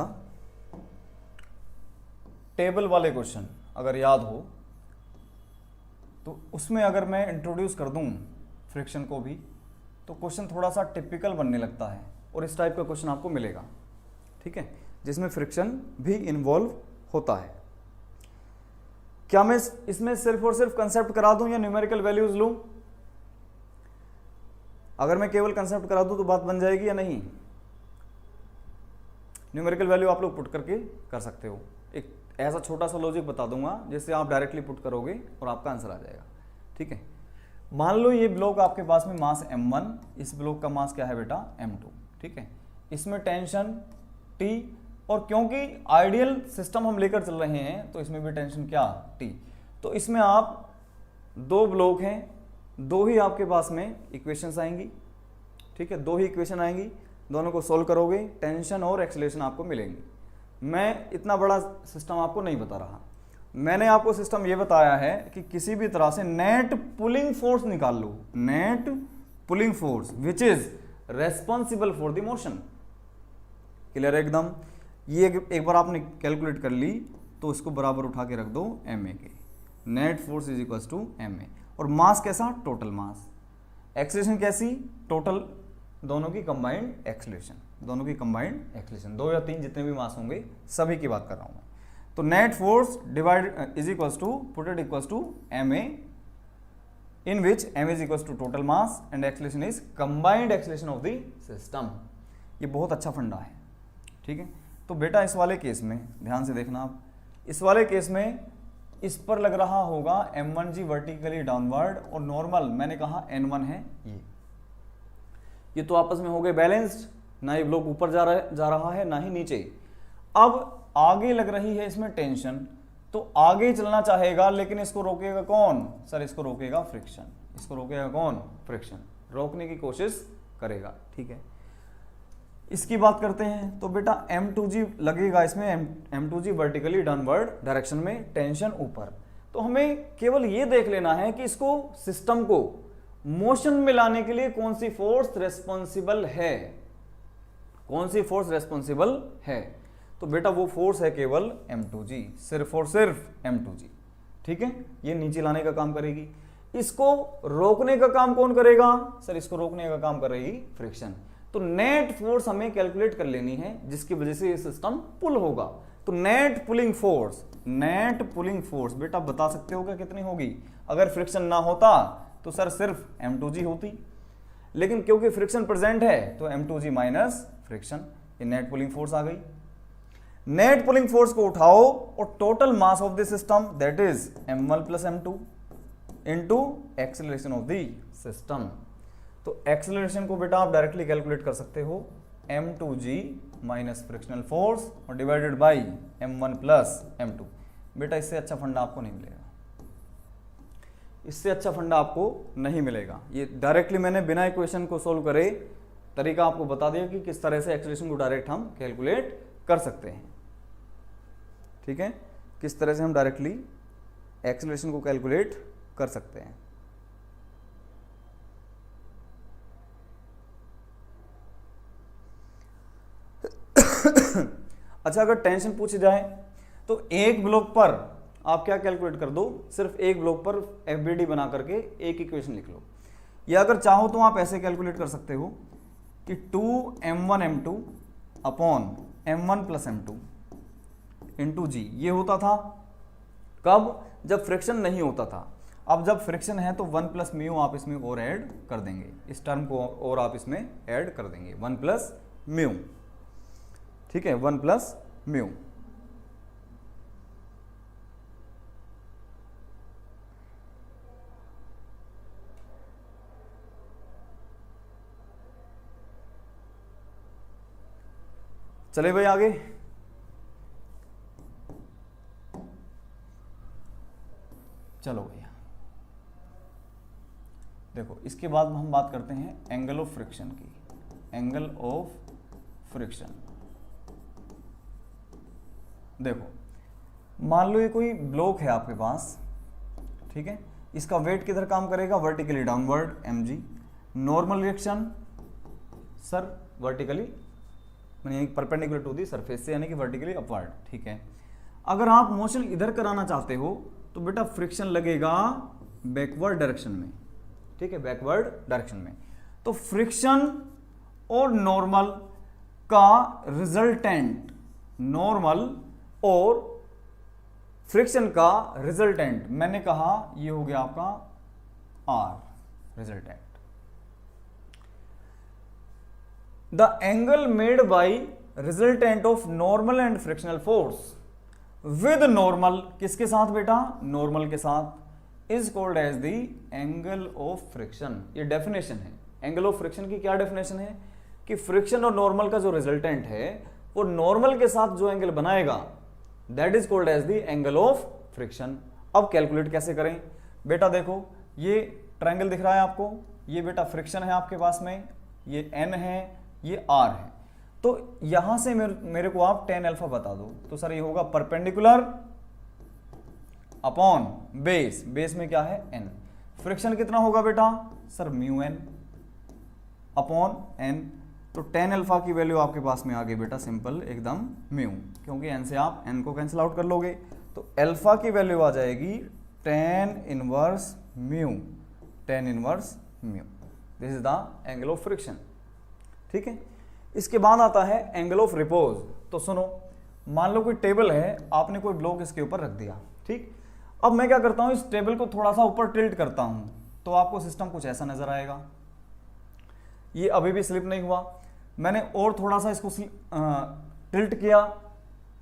टेबल वाले क्वेश्चन अगर याद हो तो उसमें अगर मैं इंट्रोड्यूस कर दूं फ्रिक्शन को भी तो क्वेश्चन थोड़ा सा टिपिकल बनने लगता है, और इस टाइप का क्वेश्चन आपको मिलेगा, ठीक है, जिसमें फ्रिक्शन भी इन्वॉल्व होता है। क्या मैं इसमें सिर्फ और सिर्फ कंसेप्ट करा दूं या न्यूमेरिकल वैल्यूज लूं? अगर मैं केवल कंसेप्ट करा दूं तो बात बन जाएगी या नहीं? न्यूमेरिकल वैल्यू आप लोग पुट करके कर सकते हो। एक ऐसा छोटा सा लॉजिक बता दूंगा जिससे आप डायरेक्टली पुट करोगे और आपका आंसर आ जाएगा, ठीक है। मान लो ये ब्लॉक आपके पास में मास m1, इस ब्लॉक का मास क्या है बेटा m2, ठीक है। इसमें टेंशन T, और क्योंकि आइडियल सिस्टम हम लेकर चल रहे हैं तो इसमें भी टेंशन क्या? T। तो इसमें आप दो ब्लॉक हैं, दो ही आपके पास में इक्वेशंस आएंगी, ठीक है, दो ही इक्वेशन आएंगी, दोनों को सोल्व करोगे टेंशन और एक्सीलरेशन आपको मिलेंगी। मैं इतना बड़ा सिस्टम आपको नहीं बता रहा, मैंने आपको सिस्टम ये बताया है कि किसी भी तरह से नेट पुलिंग फोर्स निकाल लो, net pulling force which is responsible for the motion. Clear है एकदम? ये एक बार आपने कैलकुलेट कर ली तो इसको बराबर उठा के रख दो ma के। Net force is equal to ma, और मास कैसा? Total mass. एक्सीलरेशन कैसी? टोटल दोनों की कंबाइंड एक्सीलरेशन, दोनों की कंबाइंड एक्सीलरेशन, 2 या 3 जितने भी मास होंगे सभी की बात कर रहा हूं मैं। तो net force divide is equals to put it equals to ma, in which m is equals to total mass and acceleration is combined acceleration of the system. ये बहुत अच्छा फंडा है, ठीक है। तो बेटा इस वाले केस में ध्यान से देखना आप, इस वाले केस में इस पर लग रहा होगा m1g वर्टिकली डाउनवर्ड, और नॉर्मल मैंने कहा n1 है ये तो आपस में हो गए बैलेंस्ड, ना ये ब्लॉक ऊपर जा रहा है ना ही नीचे। अब आगे लग रही है इसमें टेंशन, तो आगे चलना चाहेगा लेकिन इसको रोकेगा कौन? सर इसको रोकेगा फ्रिक्शन। इसको रोकेगा कौन? फ्रिक्शन। रोकने की कोशिश करेगा, ठीक है। इसकी बात करते हैं तो बेटा m2g लगेगा इसमें, m2g वर्टिकली डाउनवर्ड डायरेक्शन में, टेंशन ऊपर। तो हमें केवल ये देख लेना है कि इसको सिस्टम को मोशन में लाने के लिए कौन सी फोर्स रेस्पॉन्सिबल है, कौन सी फोर्स रेस्पॉन्सिबल है। तो बेटा वो फोर्स है केवल m2g, सिर्फ और सिर्फ m2g, ठीक है। ये नीचे लाने का काम करेगी। इसको रोकने का काम कौन करेगा सर? इसको रोकने का काम करेगी फ्रिक्शन। तो नेट फोर्स हमें कैलकुलेट कर लेनी है जिसकी वजह से ये सिस्टम पुल होगा। तो नेट पुलिंग फोर्स बेटा बता सकते हो क्या कितनी होगी? अगर फ्रिक्शन ना होता तो सर सिर्फ m2g होती, लेकिन क्योंकि फ्रिक्शन प्रेजेंट है तो m2g माइनस फ्रिक्शन, ये नेट पुलिंग फोर्स आ गई। नेट पुलिंग फोर्स को उठाओ और total mass of the system that is m1 plus m2 into acceleration of the system. तो एक्सेलरेशन को बेटा आप डायरेक्टली कैलकुलेट कर सकते हो, m2g माइनस फ्रिक्शनल फोर्स और divided by m1 plus m2। बेटा इससे अच्छा फंडा आपको नहीं मिलेगा, इससे अच्छा फंडा आपको नहीं मिलेगा। ये डायरेक्टली मैंने बिना इक्वेशन को सोल्व करे तरीका आपको बता दिया कि किस तरह से एक्सेलरेशन को डायरेक्ट हम कैलकुलेट कर सकते हैं। ठीक है, किस तरह से हम डायरेक्टली एक्सेलरेशन को कैलकुलेट कर सकते हैं। अच्छा, अगर टेंशन पूछी जाए तो एक ब्लॉक पर आप क्या कैलकुलेट कर दो, सिर्फ एक ब्लॉक पर एफबीडी बना करके एक इक्वेशन लिख लो, या अगर चाहो तो आप ऐसे कैलकुलेट कर सकते हो कि 2m1 m2 upon m1 plus m2 into जी। ये होता था कब? जब फ्रिक्शन नहीं होता था। अब जब फ्रिक्शन है तो 1 प्लस म्यू आप इसमें और ऐड कर देंगे, इस टर्म को और आप इसमें ऐड कर देंगे, 1 प्लस म्यू। ठीक है, 1 प्लस म्यू। चले भाई आगे। चलो भैया देखो, इसके बाद हम बात करते हैं एंगल ऑफ फ्रिक्शन की। एंगल ऑफ फ्रिक्शन देखो, मान लो ये कोई ब्लॉक है आपके पास, ठीक है, इसका वेट किधर काम करेगा? Vertically downward mg। Normal reaction sir vertically perpendicular to the surface से, यानी कि वर्टिकली अपवर्ड। ठीक है, अगर आप मोशन इधर कराना चाहते हो तो बेटा फ्रिक्शन लगेगा बैकवर्ड डायरेक्शन में। ठीक है, बैकवर्ड डायरेक्शन में। तो फ्रिक्शन और नॉर्मल का रिजल्टेंट, नॉर्मल और फ्रिक्शन का रिजल्टेंट, मैंने कहा ये हो गया आपका R resultant. The angle made by resultant of normal and frictional force with normal, किसके साथ बेटा? नॉर्मल के साथ, is called as the angle of friction। ये डेफिनेशन है एंगल ऑफ फ्रिक्शन की। क्या डेफिनेशन है? कि फ्रिक्शन और नॉर्मल का जो रिजल्टेंट है वो नॉर्मल के साथ जो एंगल बनाएगा that is called as the angle of friction. अब कैलकुलेट कैसे करें? बेटा देखो, ये ट्रायंगल दिख रहा है आपको, ये बेटा फ्रिक्शन है आपके पास में, ये n है, ये r है। तो यहां से मेरे को आप tan अल्फा बता दो, तो सर ये होगा परपेंडिकुलर अपॉन बेस। बेस में क्या है? n। फ्रिक्शन कितना होगा बेटा? Sir mu n upon n। तो tan अल्फा की वैल्यू आपके पास में आ गई बेटा सिंपल एकदम म्यू, क्योंकि n से आप n को कैंसिल आउट कर लोगे। तो अल्फा की वैल्यू आ जाएगी tan inverse mu. tan inverse mu, this is the angle of friction. ठीक है, इसके बाद आता है एंगल ऑफ रिपोज। तो सुनो, मान लो कोई टेबल है, आपने कोई ब्लॉक इसके ऊपर रख दिया। ठीक, अब मैं क्या करता हूं, इस टेबल को थोड़ा सा ऊपर टिल्ट करता हूं, तो आपको सिस्टम कुछ ऐसा नजर आएगा। ये अभी भी स्लिप नहीं हुआ, मैंने और थोड़ा सा इसको टिल्ट किया,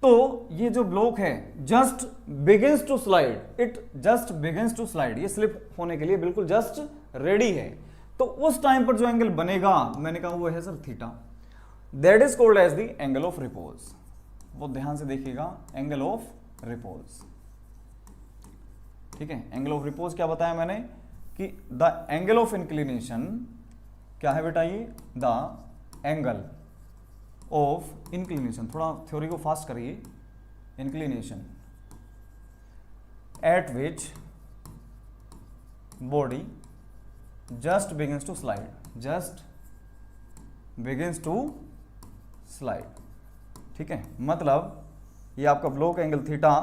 तो ये जो ब्लॉक है just begins to slide, it just begins to slide, ये स्लिप होने के लिए बिल्कुल जस्ट रेडी है। तो उस टाइम पर जो एंगल बनेगा, मैंने कहा वो है sir theta, that is called as the angle of repose. वो ध्यान से देखिएगा, एंगल ऑफ रिपोज। ठीक है, एंगल ऑफ रिपोज क्या बताया मैंने कि द एंगल ऑफ इंक्लिनेशन क्या है बेटा? ये द एंगल ऑफ इंक्लिनेशन, थोड़ा थ्योरी को फास्ट करिए, inclination at which body just begins to slide, just begins to slide. ठीक है, मतलब ये आपका ब्लॉक एंगल थीटा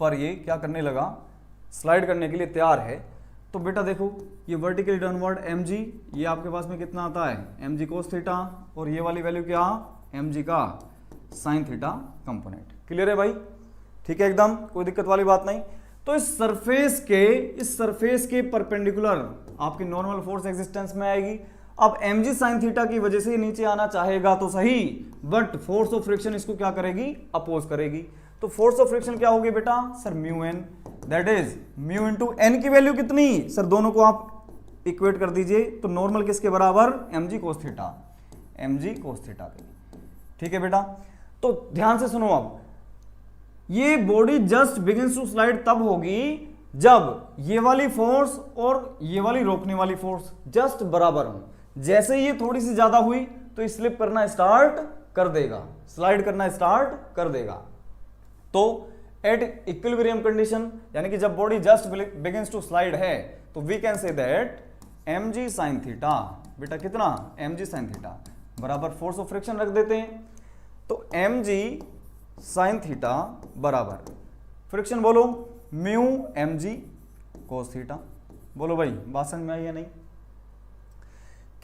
पर ये क्या करने लगा? स्लाइड करने के लिए तैयार है। तो बेटा देखो ये वर्टिकली डाउनवर्ड mg, ये आपके पास में कितना आता है mg cos थीटा, और ये वाली वैल्यू क्या mg का साइन थीटा कंपोनेंट। क्लियर है भाई? ठीक है, एकदम कोई दिक्कत वाली बात नहीं। तो इस सरफेस के परपेंडिकुलर आपकी नॉर्मल फोर्स एग्जिस्टेंस में आएगी। अब mg साइन थीटा की वजह से नीचे आना चाहेगा तो सही, बट फोर्स ऑफ फ्रिक्शन इसको क्या करेगी, अपोज करेगी। तो फोर्स ऑफ फ्रिक्शन क्या होगी बेटा sir, mu N, that is mu into N की वैल्यू कितनी सर, दोनों को आप इक्वेट कर दीजिए। तो नॉर्मल किसके बराबर, mg cos theta, mg cos theta के। ठीक है बेटा, तो ध्यान से सुनो, अब ये body just begins to slide तब होगी जब ये वाली फोर्स और ये वाली रोकने वाली फोर्स जस्ट बराबर हो। जैसे ये थोड़ी सी ज्यादा हुई तो स्लिप करना स्टार्ट कर देगा, स्लाइड करना स्टार्ट कर देगा। तो एट इक्विलिब्रियम कंडीशन, यानी कि जब body just begins to slide है, तो we can say that mg sin theta, बेटा कितना mg sin थीटा बराबर फोर्स ऑफ फ्रिक्शन रख देते हैं। तो mg sin थीटा बराबर फ्रिक्शन, बोलो म्यू mg cos थीटा। बोलो भाई बात समझ में आई या नहीं?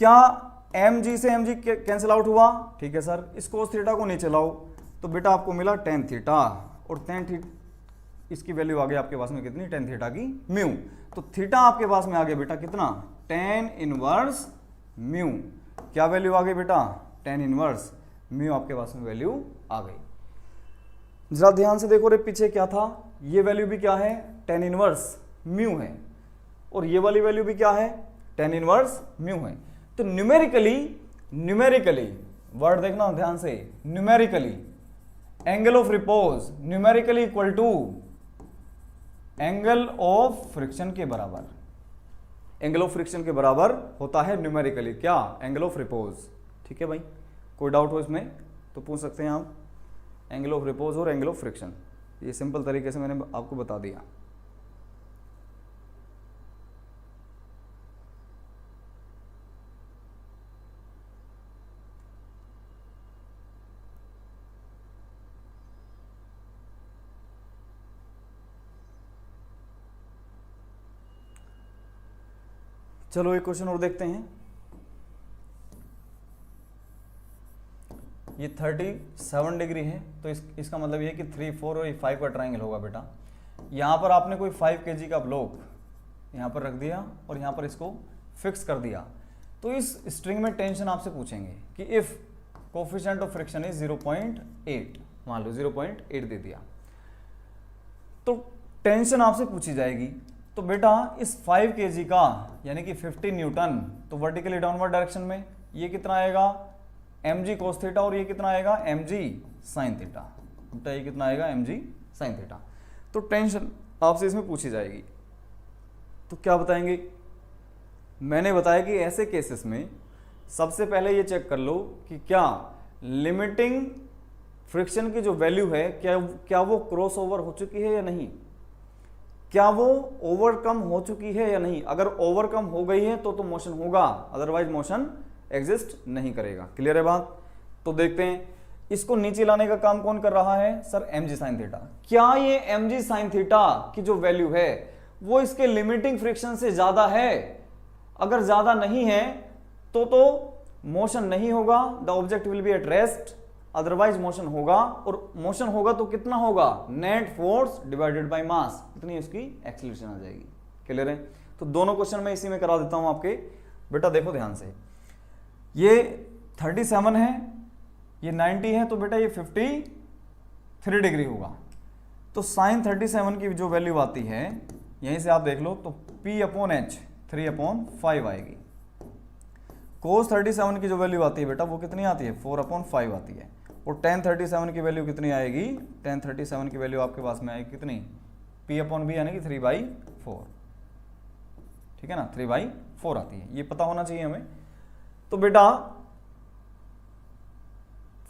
क्या mg से mg कैंसिल आउट हुआ? ठीक है सर, इस cos थीटा को नीचे लाओ तो बेटा आपको मिला tan थीटा, और tan थीटा इसकी वैल्यू आ गई आपके पास में कितनी, tan थीटा की म्यू। तो थीटा आपके पास में आ गया बेटा कितना, tan इनवर्स म्यू। क्या वैल्यू आ गई बेटा, tan इनवर्स म्यू आपके पास में वैल्यू आ गई। जरा ध्यान से देखो रे, पीछे क्या था, ये वैल्यू भी क्या है, tan इनवर्स म्यू है, और ये वाली वैल्यू भी क्या है, tan इनवर्स म्यू है। तो न्यूमेरिकली वर्ड देखना ध्यान से, numerically angle of repose numerically equal to angle of friction के बराबर, एंगल ऑफ फ्रिक्शन के बराबर होता है न्यूमेरिकली क्या, एंगल ऑफ रिपोज। ठीक है भाई, कोई डाउट हो इसमें तो पूछ सकते हैं आप, एंगल ऑफ रिपोज और एंगल ऑफ फ्रिक्शन, ये सिंपल तरीके से मैंने आपको बता दिया। चलो एक क्वेश्चन और देखते हैं। ये 37 डिग्री है, तो इसका मतलब ये कि 3, 4 और 5 का ट्रायंगल होगा बेटा। यहाँ पर आपने कोई 5 kg का ब्लॉक यहाँ पर रख दिया और यहाँ पर इसको फिक्स कर दिया, तो इस स्ट्रिंग में टेंशन आपसे पूछेंगे कि if coefficient of friction is 0.8, मान लो 0.8 दे दिया, तो टेंशन आपसे पूछी जाएगी। तो बेटा इस 5 kg का यानी कि 50 न्यूटन, तो वर्टिकली डाउनवर्ड डायरेक्शन में ये कितना आएगा mg cos थीटा, और ये कितना आएगा mg sin थीटा, बेटा ये कितना आएगा mg sin थीटा। तो टेंशन आपसे इसमें पूछी जाएगी, तो क्या बताएंगे? मैंने बताया कि ऐसे केसेस में सबसे पहले ये चेक कर लो कि क्या लिमिटिंग फ्रिक्शन की जो वैल्यू है क्या वो क्रॉस ओवर हो चुकी है या नहीं, क्या वो ओवरकम हो चुकी है या नहीं। अगर ओवरकम हो गई है तो मोशन होगा, अदरवाइज मोशन एग्जिस्ट नहीं करेगा। क्लियर है बात? तो देखते हैं इसको नीचे लाने का काम कौन कर रहा है सर, mg sin थीटा। क्या ये mg sin थीटा की जो वैल्यू है वो इसके लिमिटिंग फ्रिक्शन से ज्यादा है? अगर ज्यादा नहीं है तो मोशन नहीं होगा, the object will be at rest, otherwise motion होगा, और मोशन होगा तो कितना होगा, net force divided by mass, इतनी उसकी एक्सीलरेशन आ जाएगी। क्लियर है? तो दोनों क्वेश्चन मैं इसी में करा देता हूं आपके। बेटा देखो ध्यान से, ये 37 है, ये 90 है, तो बेटा ये 53 डिग्री होगा। तो साइन 37 की जो वैल्यू आती है यहीं से आप देख लो, तो P/H 3/5 आएगी। कोस 37 की जो वैल्यू आती है बेटा वो कितनी आती है, 4/5 आती है। और tan 37 की वैल्यू कितनी आएगी, tan 37 की वैल्यू आपके पास में आएगी कितनी, P/B यानी कि 3/4। ठीक है ना, 3/4 आती है, ये पता होना चाहिए हमें। तो बेटा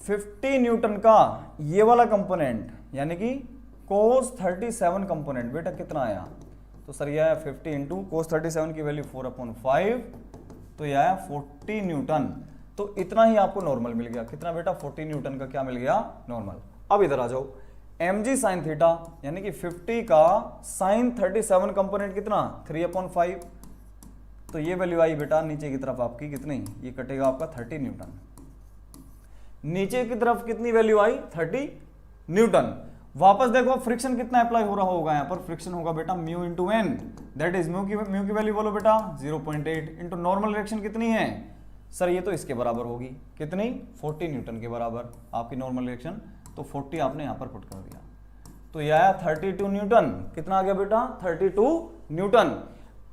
50 न्यूटन का ये वाला कंपोनेंट यानी कि cos 37 कंपोनेंट बेटा कितना आया, तो सर ये आया 50 इंटू cos 37 की वैल्यू 4/5, तो यह आया 40 न्यूटन। तो इतना ही आपको नॉर्मल मिल गया। कितना बेटा, 40 न्यूटन का क्या मिल गया, नॉर्मल। अब इधर आ जाओ, mg sin थीटा यानी कि 50 का sin 37 कंपोनेंट कितना 3/5, तो ये वैल्यू आई बेटा नीचे की तरफ आपकी कितनी, ये कटेगा आपका 30 न्यूटन। नीचे की तरफ कितनी वैल्यू आई 30 न्यूटन। वापस देखो फ्रिक्शन कितना अप्लाई हो रहा होगा, यहाँ पर फ्रिक्शन होगा बेटा mu into N, that is mu की वैल्यू बोलो बेटा 0.8 इंटू नॉर्मल रिएक्शन कितनी है सर, ये तो इसके बराबर होगी कितनी 40 न्यूटन के बराबर आपकी नॉर्मल रिएक्शन, तो 40 आपने यहाँ पर पुट कर दिया, तो ये आया 32 न्यूटन। कितना आ गया बेटा 32 न्यूटन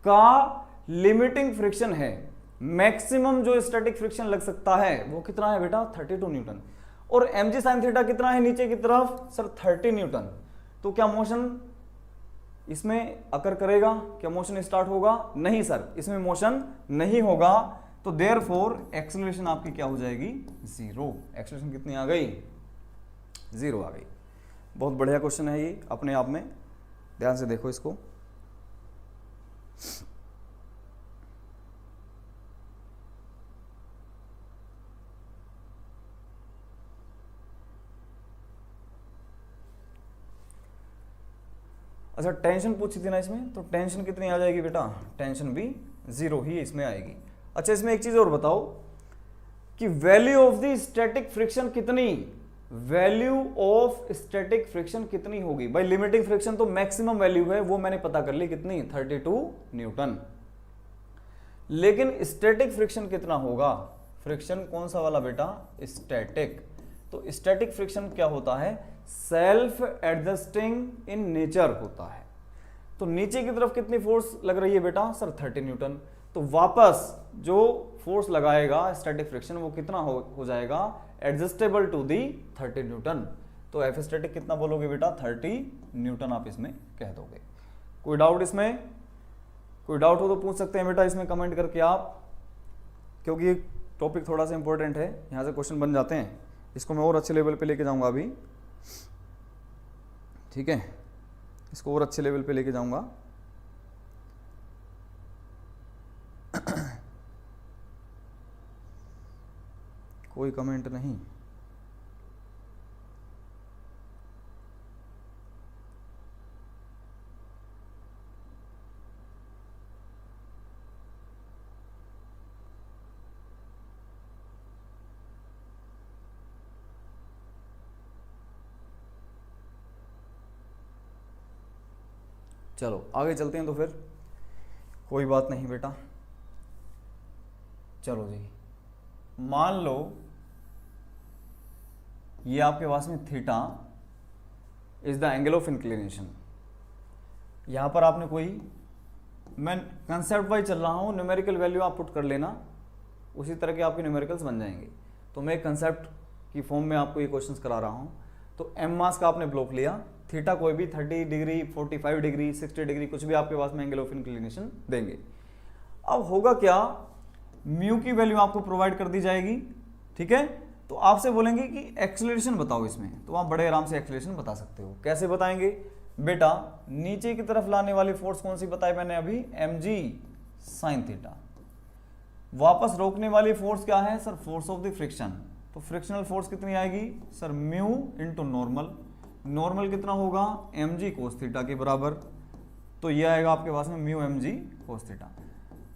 का लिमिटिंग फ्रिक्शन है। मैक्सिमम जो स्टैटिक फ्रिक्शन लग सकता है वो कितना है बेटा 32 न्यूटन। और mg sin थीटा कितना है नीचे की तरफ सर 30 न्यूटन। तो क्या मोशन इसमें अकर करेगा, क्या मोशन स्टार्ट होगा, नहीं सर इसमें मोशन नहीं होगा, तो देयरफॉर एक्सेलरेशन आपकी क्या हो जाएगी 0। एक्सेलरेशन कितनी आ गई 0 आ गई। बहुत बढ़िया क्वेश्चन है ये अपने आप में, ध्यान से देखो इसको। अच्छा टेंशन पूछी थी ना इसमें, तो टेंशन कितनी आ जाएगी बेटा, टेंशन भी 0 ही इसमें आएगी। अच्छा इसमें एक चीज और बताओ कि value of the static friction कितनी, वैल्यू ऑफ स्टैटिक फ्रिक्शन कितनी होगी भाई। लिमिटिंग फ्रिक्शन तो मैक्सिमम वैल्यू है वो मैंने पता कर ली कितनी 32 न्यूटन, लेकिन स्टैटिक फ्रिक्शन कितना होगा, फ्रिक्शन कौन सा वाला बेटा स्टैटिक। तो स्टैटिक फ्रिक्शन क्या होता है सेल्फ एडजस्टिंग इन नेचर होता है। तो नीचे की तरफ कितनी फोर्स लग रही है बेटा सर 30 न्यूटन, तो वापस जो फोर्स लगाएगा स्टैटिक फ्रिक्शन वो कितना हो जाएगा एडजस्टेबल टू दी 30 न्यूटन। तो एफ स्टैटिक कितना बोलोगे बेटा 30 न्यूटन आप इसमें कह दोगे। कोई डाउट इसमें, कोई डाउट हो तो पूछ सकते हैं बेटा इसमें कमेंट करके आप, क्योंकि ये टॉपिक थोड़ा सा इंपॉर्टेंट है, यहाँ से क्वेश्चन बन जाते हैं। इसको मैं और अच्छे लेवल पे लेके जाऊंगा अभी, ठीक है, इसको और अच्छे लेवल पे लेके जाऊंगा। कोई कमेंट नहीं, चलो आगे चलते हैं। तो फिर कोई बात नहीं बेटा, चलो जी मान लो ये आपके पास में theta is the angle of inclination. यहां पर आपने कोई, मैं कंसेप्ट वाइज चल रहा हूं, न्यूमेरिकल वैल्यू आप पुट कर लेना, उसी तरह के आपके न्यूमेरिकल्स बन जाएंगे। तो मैं कंसेप्ट की फॉर्म में आपको ये क्वेश्चंस करा रहा हूं। तो एम मास का आपने ब्लॉक लिया, थीटा कोई भी 30 डिग्री 45 डिग्री 60 डिग्री कुछ भी आपके पास में एंगल ऑफ इंक्लिनेशन देंगे। अब होगा क्या, म्यू की वैल्यू आपको प्रोवाइड कर दी जाएगी, ठीक है। तो आपसे बोलेंगे कि एक्सेलरेशन बताओ इसमें, तो आप बड़े आराम से एक्सेलरेशन बता सकते हो। कैसे बताएंगे बेटा, नीचे की तरफ लाने वाली फोर्स कौन सी बताई मैंने अभी, mg sin थीटा। वापस रोकने वाली फोर्स क्या है sir, force of the friction. तो फ्रिक्शनल फोर्स कितनी आएगी sir, mu into normal. Normal कितना होगा mg cos थीटा के बराबर, तो ये आएगा आपके पास में म्यू mg cos थीटा।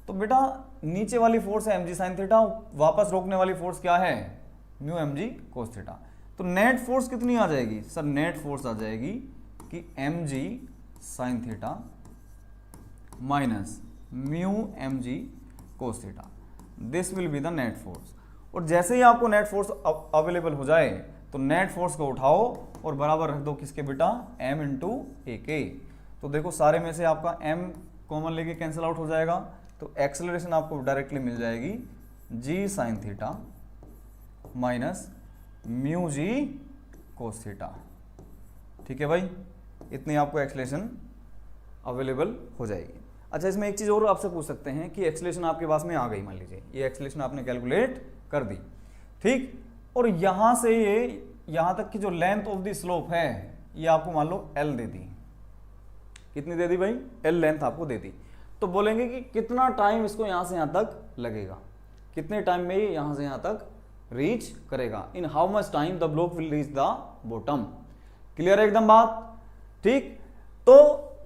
तो बेटा नीचे वाली फोर्स है mg sin थीटा, वापस रोकने वाली फोर्स क्या है म्यू mg cos थीटा। तो नेट फोर्स कितनी आ जाएगी सर, नेट फोर्स आ जाएगी कि mg sin theta minus mu mg cos theta, this will be the net force. और जैसे ही आपको नेट फोर्स अवेलेबल हो जाए तो नेट फोर्स को उठाओ और बराबर रख दो किसके बेटा, m इंटू ए के। तो देखो सारे में से आपका m कॉमन लेके कैंसिल आउट हो जाएगा, तो एक्सेलरेशन आपको डायरेक्टली मिल जाएगी g sin theta minus mu g cos theta. ठीक है भाई, इतनी आपको एक्सेलरेशन अवेलेबल हो जाएगी। अच्छा इसमें एक चीज़ और आपसे पूछ सकते हैं कि एक्सेलरेशन आपके पास में आ गई, मान लीजिए ये एक्सेलरेशन आपने कैलकुलेट कर दी, ठीक, और यहाँ से ये यहाँ तक की जो लेंथ ऑफ द स्लोप है ये आपको मान लो L दे दी। कितनी दे दी भाई, L लेंथ आपको दे दी। तो बोलेंगे कि कितना टाइम इसको यहाँ से यहाँ तक लगेगा, कितने टाइम में ये यहाँ से यहाँ तक रीच करेगा, in how much time the block will reach the bottom. Clear है एकदम बात, ठीक। तो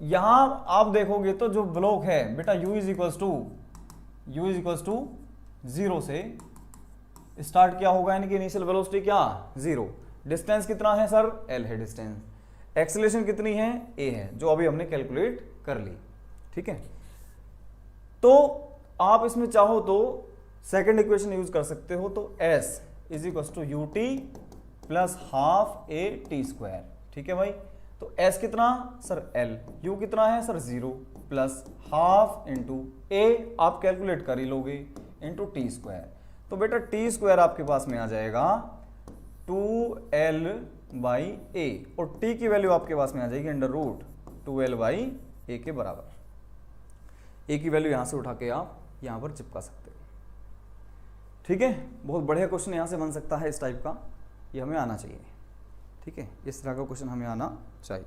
यहां आप देखोगे तो जो ब्लॉक है बेटा u इज इक्वल्स टू 0 से स्टार्ट क्या होगा, यानी कि इनिशियल वेलोसिटी क्या 0, डिस्टेंस कितना है सर l है डिस्टेंस, एक्सेलरेशन कितनी है a है, जो अभी हमने कैलकुलेट कर ली, ठीक है। तो आप इसमें चाहो तो सेकंड इक्वेशन यूज कर सकते हो, तो s is equals to ut plus half a t square, ठीक है भाई। तो s कितना सर l, u कितना है sir 0 plus half into a आप कैलकुलेट कर ही लोगे इंटू टी स्क्वायर। तो बेटा टी स्क्वायर आपके पास में आ जाएगा 2l बाई ए, और t की वैल्यू आपके पास में आ जाएगी अंडर रूट 2l बाई ए के बराबर। a की वैल्यू यहां से उठा के आप यहां पर चिपका सकते हो, ठीक है। बहुत बढ़िया क्वेश्चन यहां से बन सकता है इस टाइप का, ये हमें आना चाहिए, ठीक है। इस तरह का क्वेश्चन हमें आना चाहिए।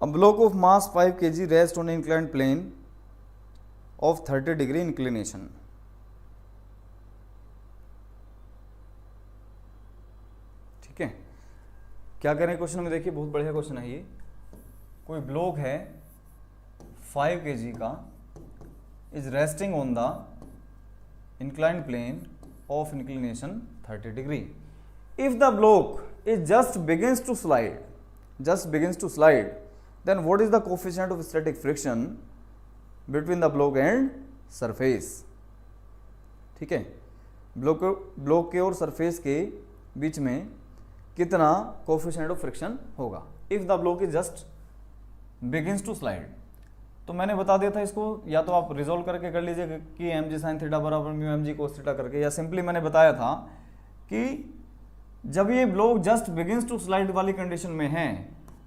A block of mass 5 kg rests on an inclined plane of 30 degree inclination. ठीक है, क्या करें क्वेश्चन में, देखिए बहुत बढ़िया क्वेश्चन है ये। कोई ब्लॉक है 5 kg का, is resting on the inclined plane of inclination 30 degree. If the block is just begins to slide, then what is the coefficient of static friction between the block and surface? ठीक है, block के और surface के बीच में कितना coefficient of friction होगा if the block is just begins to slide. तो मैंने बता दिया था इसको, या तो आप रिजोल्व करके कर लीजिए कि एम जी साइन थीटा बराबर mu M G cos theta करके, या सिंपली मैंने बताया था कि जब ये block just begins to slide वाली कंडीशन में है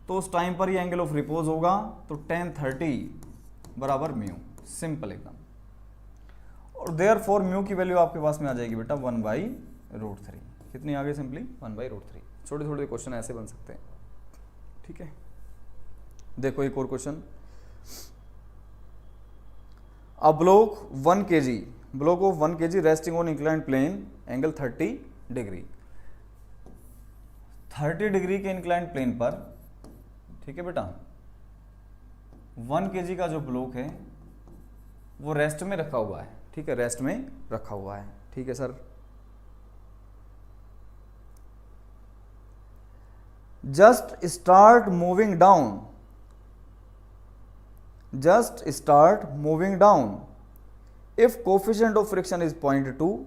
तो उस टाइम पर ये एंगल ऑफ रिपोज होगा, तो tan 30 बराबर म्यू, सिंपल एकदम। और देयरफॉर म्यू की वैल्यू आपके पास में आ जाएगी बेटा 1/√3। कितनी आ गई सिंपली 1/√3। छोटे छोटे क्वेश्चन ऐसे बन सकते हैं, ठीक है। देखो एक और question, a block 1 kg, block of 1 kg resting on inclined plane, angle 30 degree. 30 degree के इंक्लाइंड प्लेन पर, ठीक है बेटा, 1 kg का जो ब्लॉक है वो रेस्ट में रखा हुआ है, ठीक है, रेस्ट में रखा हुआ है, ठीक है sir. Just start moving down, if coefficient of friction is 0.2,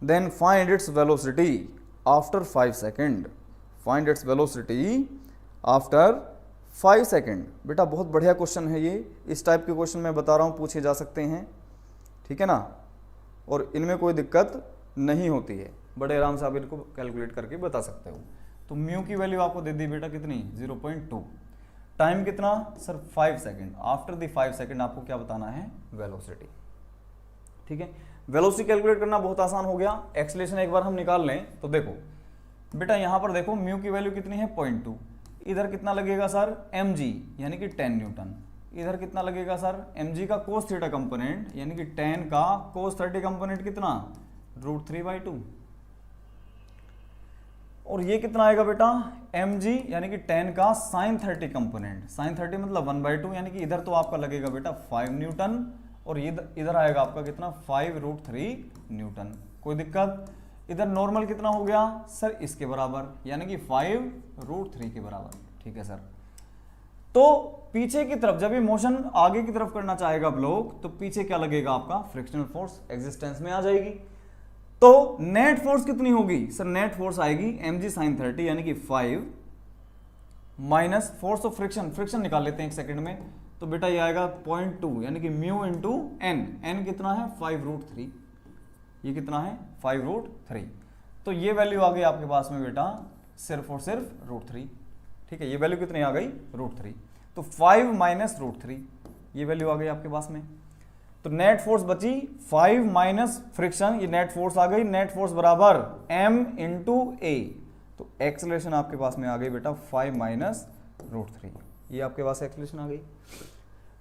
then find its velocity after 5 second. Find its velocity after 5 second. बेटा बहुत बढ़िया क्वेश्चन है ये, इस टाइप के क्वेश्चन मैं बता रहा हूँ पूछे जा सकते हैं, ठीक है ना, और इनमें कोई दिक्कत नहीं होती है, बड़े आराम से आप इनको कैलकुलेट करके बता सकते हो। तो म्यू की वैल्यू आपको दे दी बेटा कितनी 0.2, टाइम कितना sir 5 second. After the 5 second आपको क्या बताना है वेलोसिटी, ठीक है। वेलोसिटी कैलकुलेट करना बहुत आसान हो गया। एक्सेलरेशन एक बार हम निकाल लें तो देखो बेटा यहाँ पर देखो म्यू की वैल्यू कितनी है 0.2, इधर कितना लगेगा सर mg यानी कि 10 न्यूटन, इधर कितना लगेगा सर mg का कोस थीटा कंपोनेंट यानी कि 10 का कोस 30 कंपोनेंट कितना √3/2, और ये कितना आएगा बेटा mg यानी कि 10 का साइन 30 कंपोनेंट, साइन 30 मतलब 1/2 यानी कि इधर तो आपका लगेगा बेटा 5 न्यूटन और इधर आएगा आपका कितना 5√3 न्यूटन। कोई दिक्कत? इधर नॉर्मल कितना हो गया सर इसके बराबर यानी कि 5√3 के बराबर, ठीक है सर। तो पीछे की तरफ जब ये मोशन आगे की तरफ करना चाहेगा ब्लॉक, तो पीछे क्या लगेगा आपका, फ्रिक्शनल फोर्स एग्जिस्टेंस में आ जाएगी। तो नेट फोर्स कितनी होगी सर, नेट फोर्स आएगी mg sin 30 यानी कि 5 minus force of friction, friction निकाल लेते हैं एक सेकंड में, तो बेटा ये आएगा 0.2 यानी कि म्यू इंटू एन, एन कितना है 5√3, ये कितना है 5√3, तो ये वैल्यू आ गई आपके पास में बेटा सिर्फ और सिर्फ √3, ठीक है, ये वैल्यू कितनी आ गई √3, तो 5 माइनस √3 ये वैल्यू आ गई आपके पास में। तो नेट फोर्स बची 5 माइनस फ्रिक्शन, ये नेट फोर्स आ गई, नेट फोर्स बराबर m इंटू ए, तो एक्सेलरेशन आपके पास में आ गई बेटा 5 माइनस √3, ये आपके पास एक्सेलरेशन आ गई।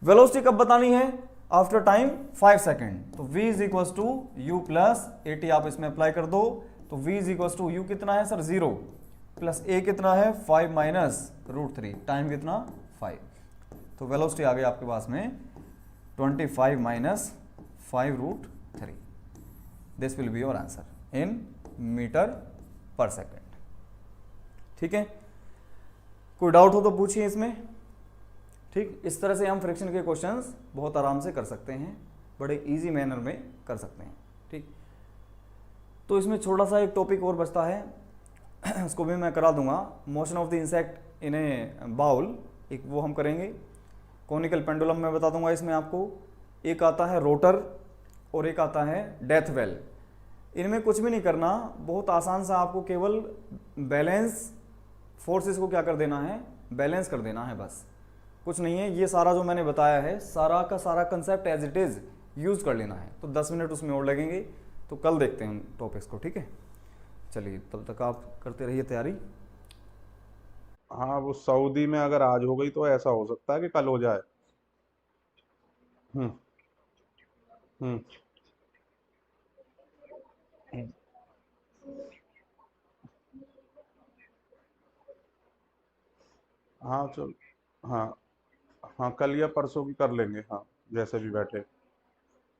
वेलोसिटी कब बतानी है, आफ्टर टाइम 5 सेकेंड, तो v is equal to u plus a t, आप इसमें अप्लाई कर दो, तो v is equal to u कितना है सर 0 प्लस ए कितना है 5 माइनस √3, टाइम कितना 5, तो वेलोसिटी आ गई आपके पास में 25 minus 5√3, this will be your answer in metre per second. ठीक है, कोई डाउट हो तो पूछिए इसमें। ठीक, इस तरह से हम फ्रिक्शन के क्वेश्चंस बहुत आराम से कर सकते हैं, बड़े इजी मैनर में कर सकते हैं। ठीक, तो इसमें छोटा सा एक टॉपिक और बचता है, उसको भी मैं करा दूंगा, motion of the insect in a bowl, एक वो हम करेंगे। कॉनिकल पेंडुलम में बता दूंगा इसमें आपको, एक आता है रोटर और एक आता है डेथ वेल। इनमें कुछ भी नहीं करना, बहुत आसान सा, आपको केवल बैलेंस फोर्सेस को क्या कर देना है, बैलेंस कर देना है, बस कुछ नहीं है। ये सारा जो मैंने बताया है सारा का सारा concept as it is use कर लेना है, तो 10 मिनट उसमें और लगेंगे, तो कल देखते हैं उन टॉपिक्स को। ठीक है, चलिए तब तक आप करते रहिए तैयारी। हाँ, वो सऊदी में अगर आज हो गई तो ऐसा हो सकता है कि कल हो जाए। हम्म। हम्म। हाँ चल। हाँ। हाँ, कल या परसों की कर लेंगे, हाँ, जैसे भी बैठे।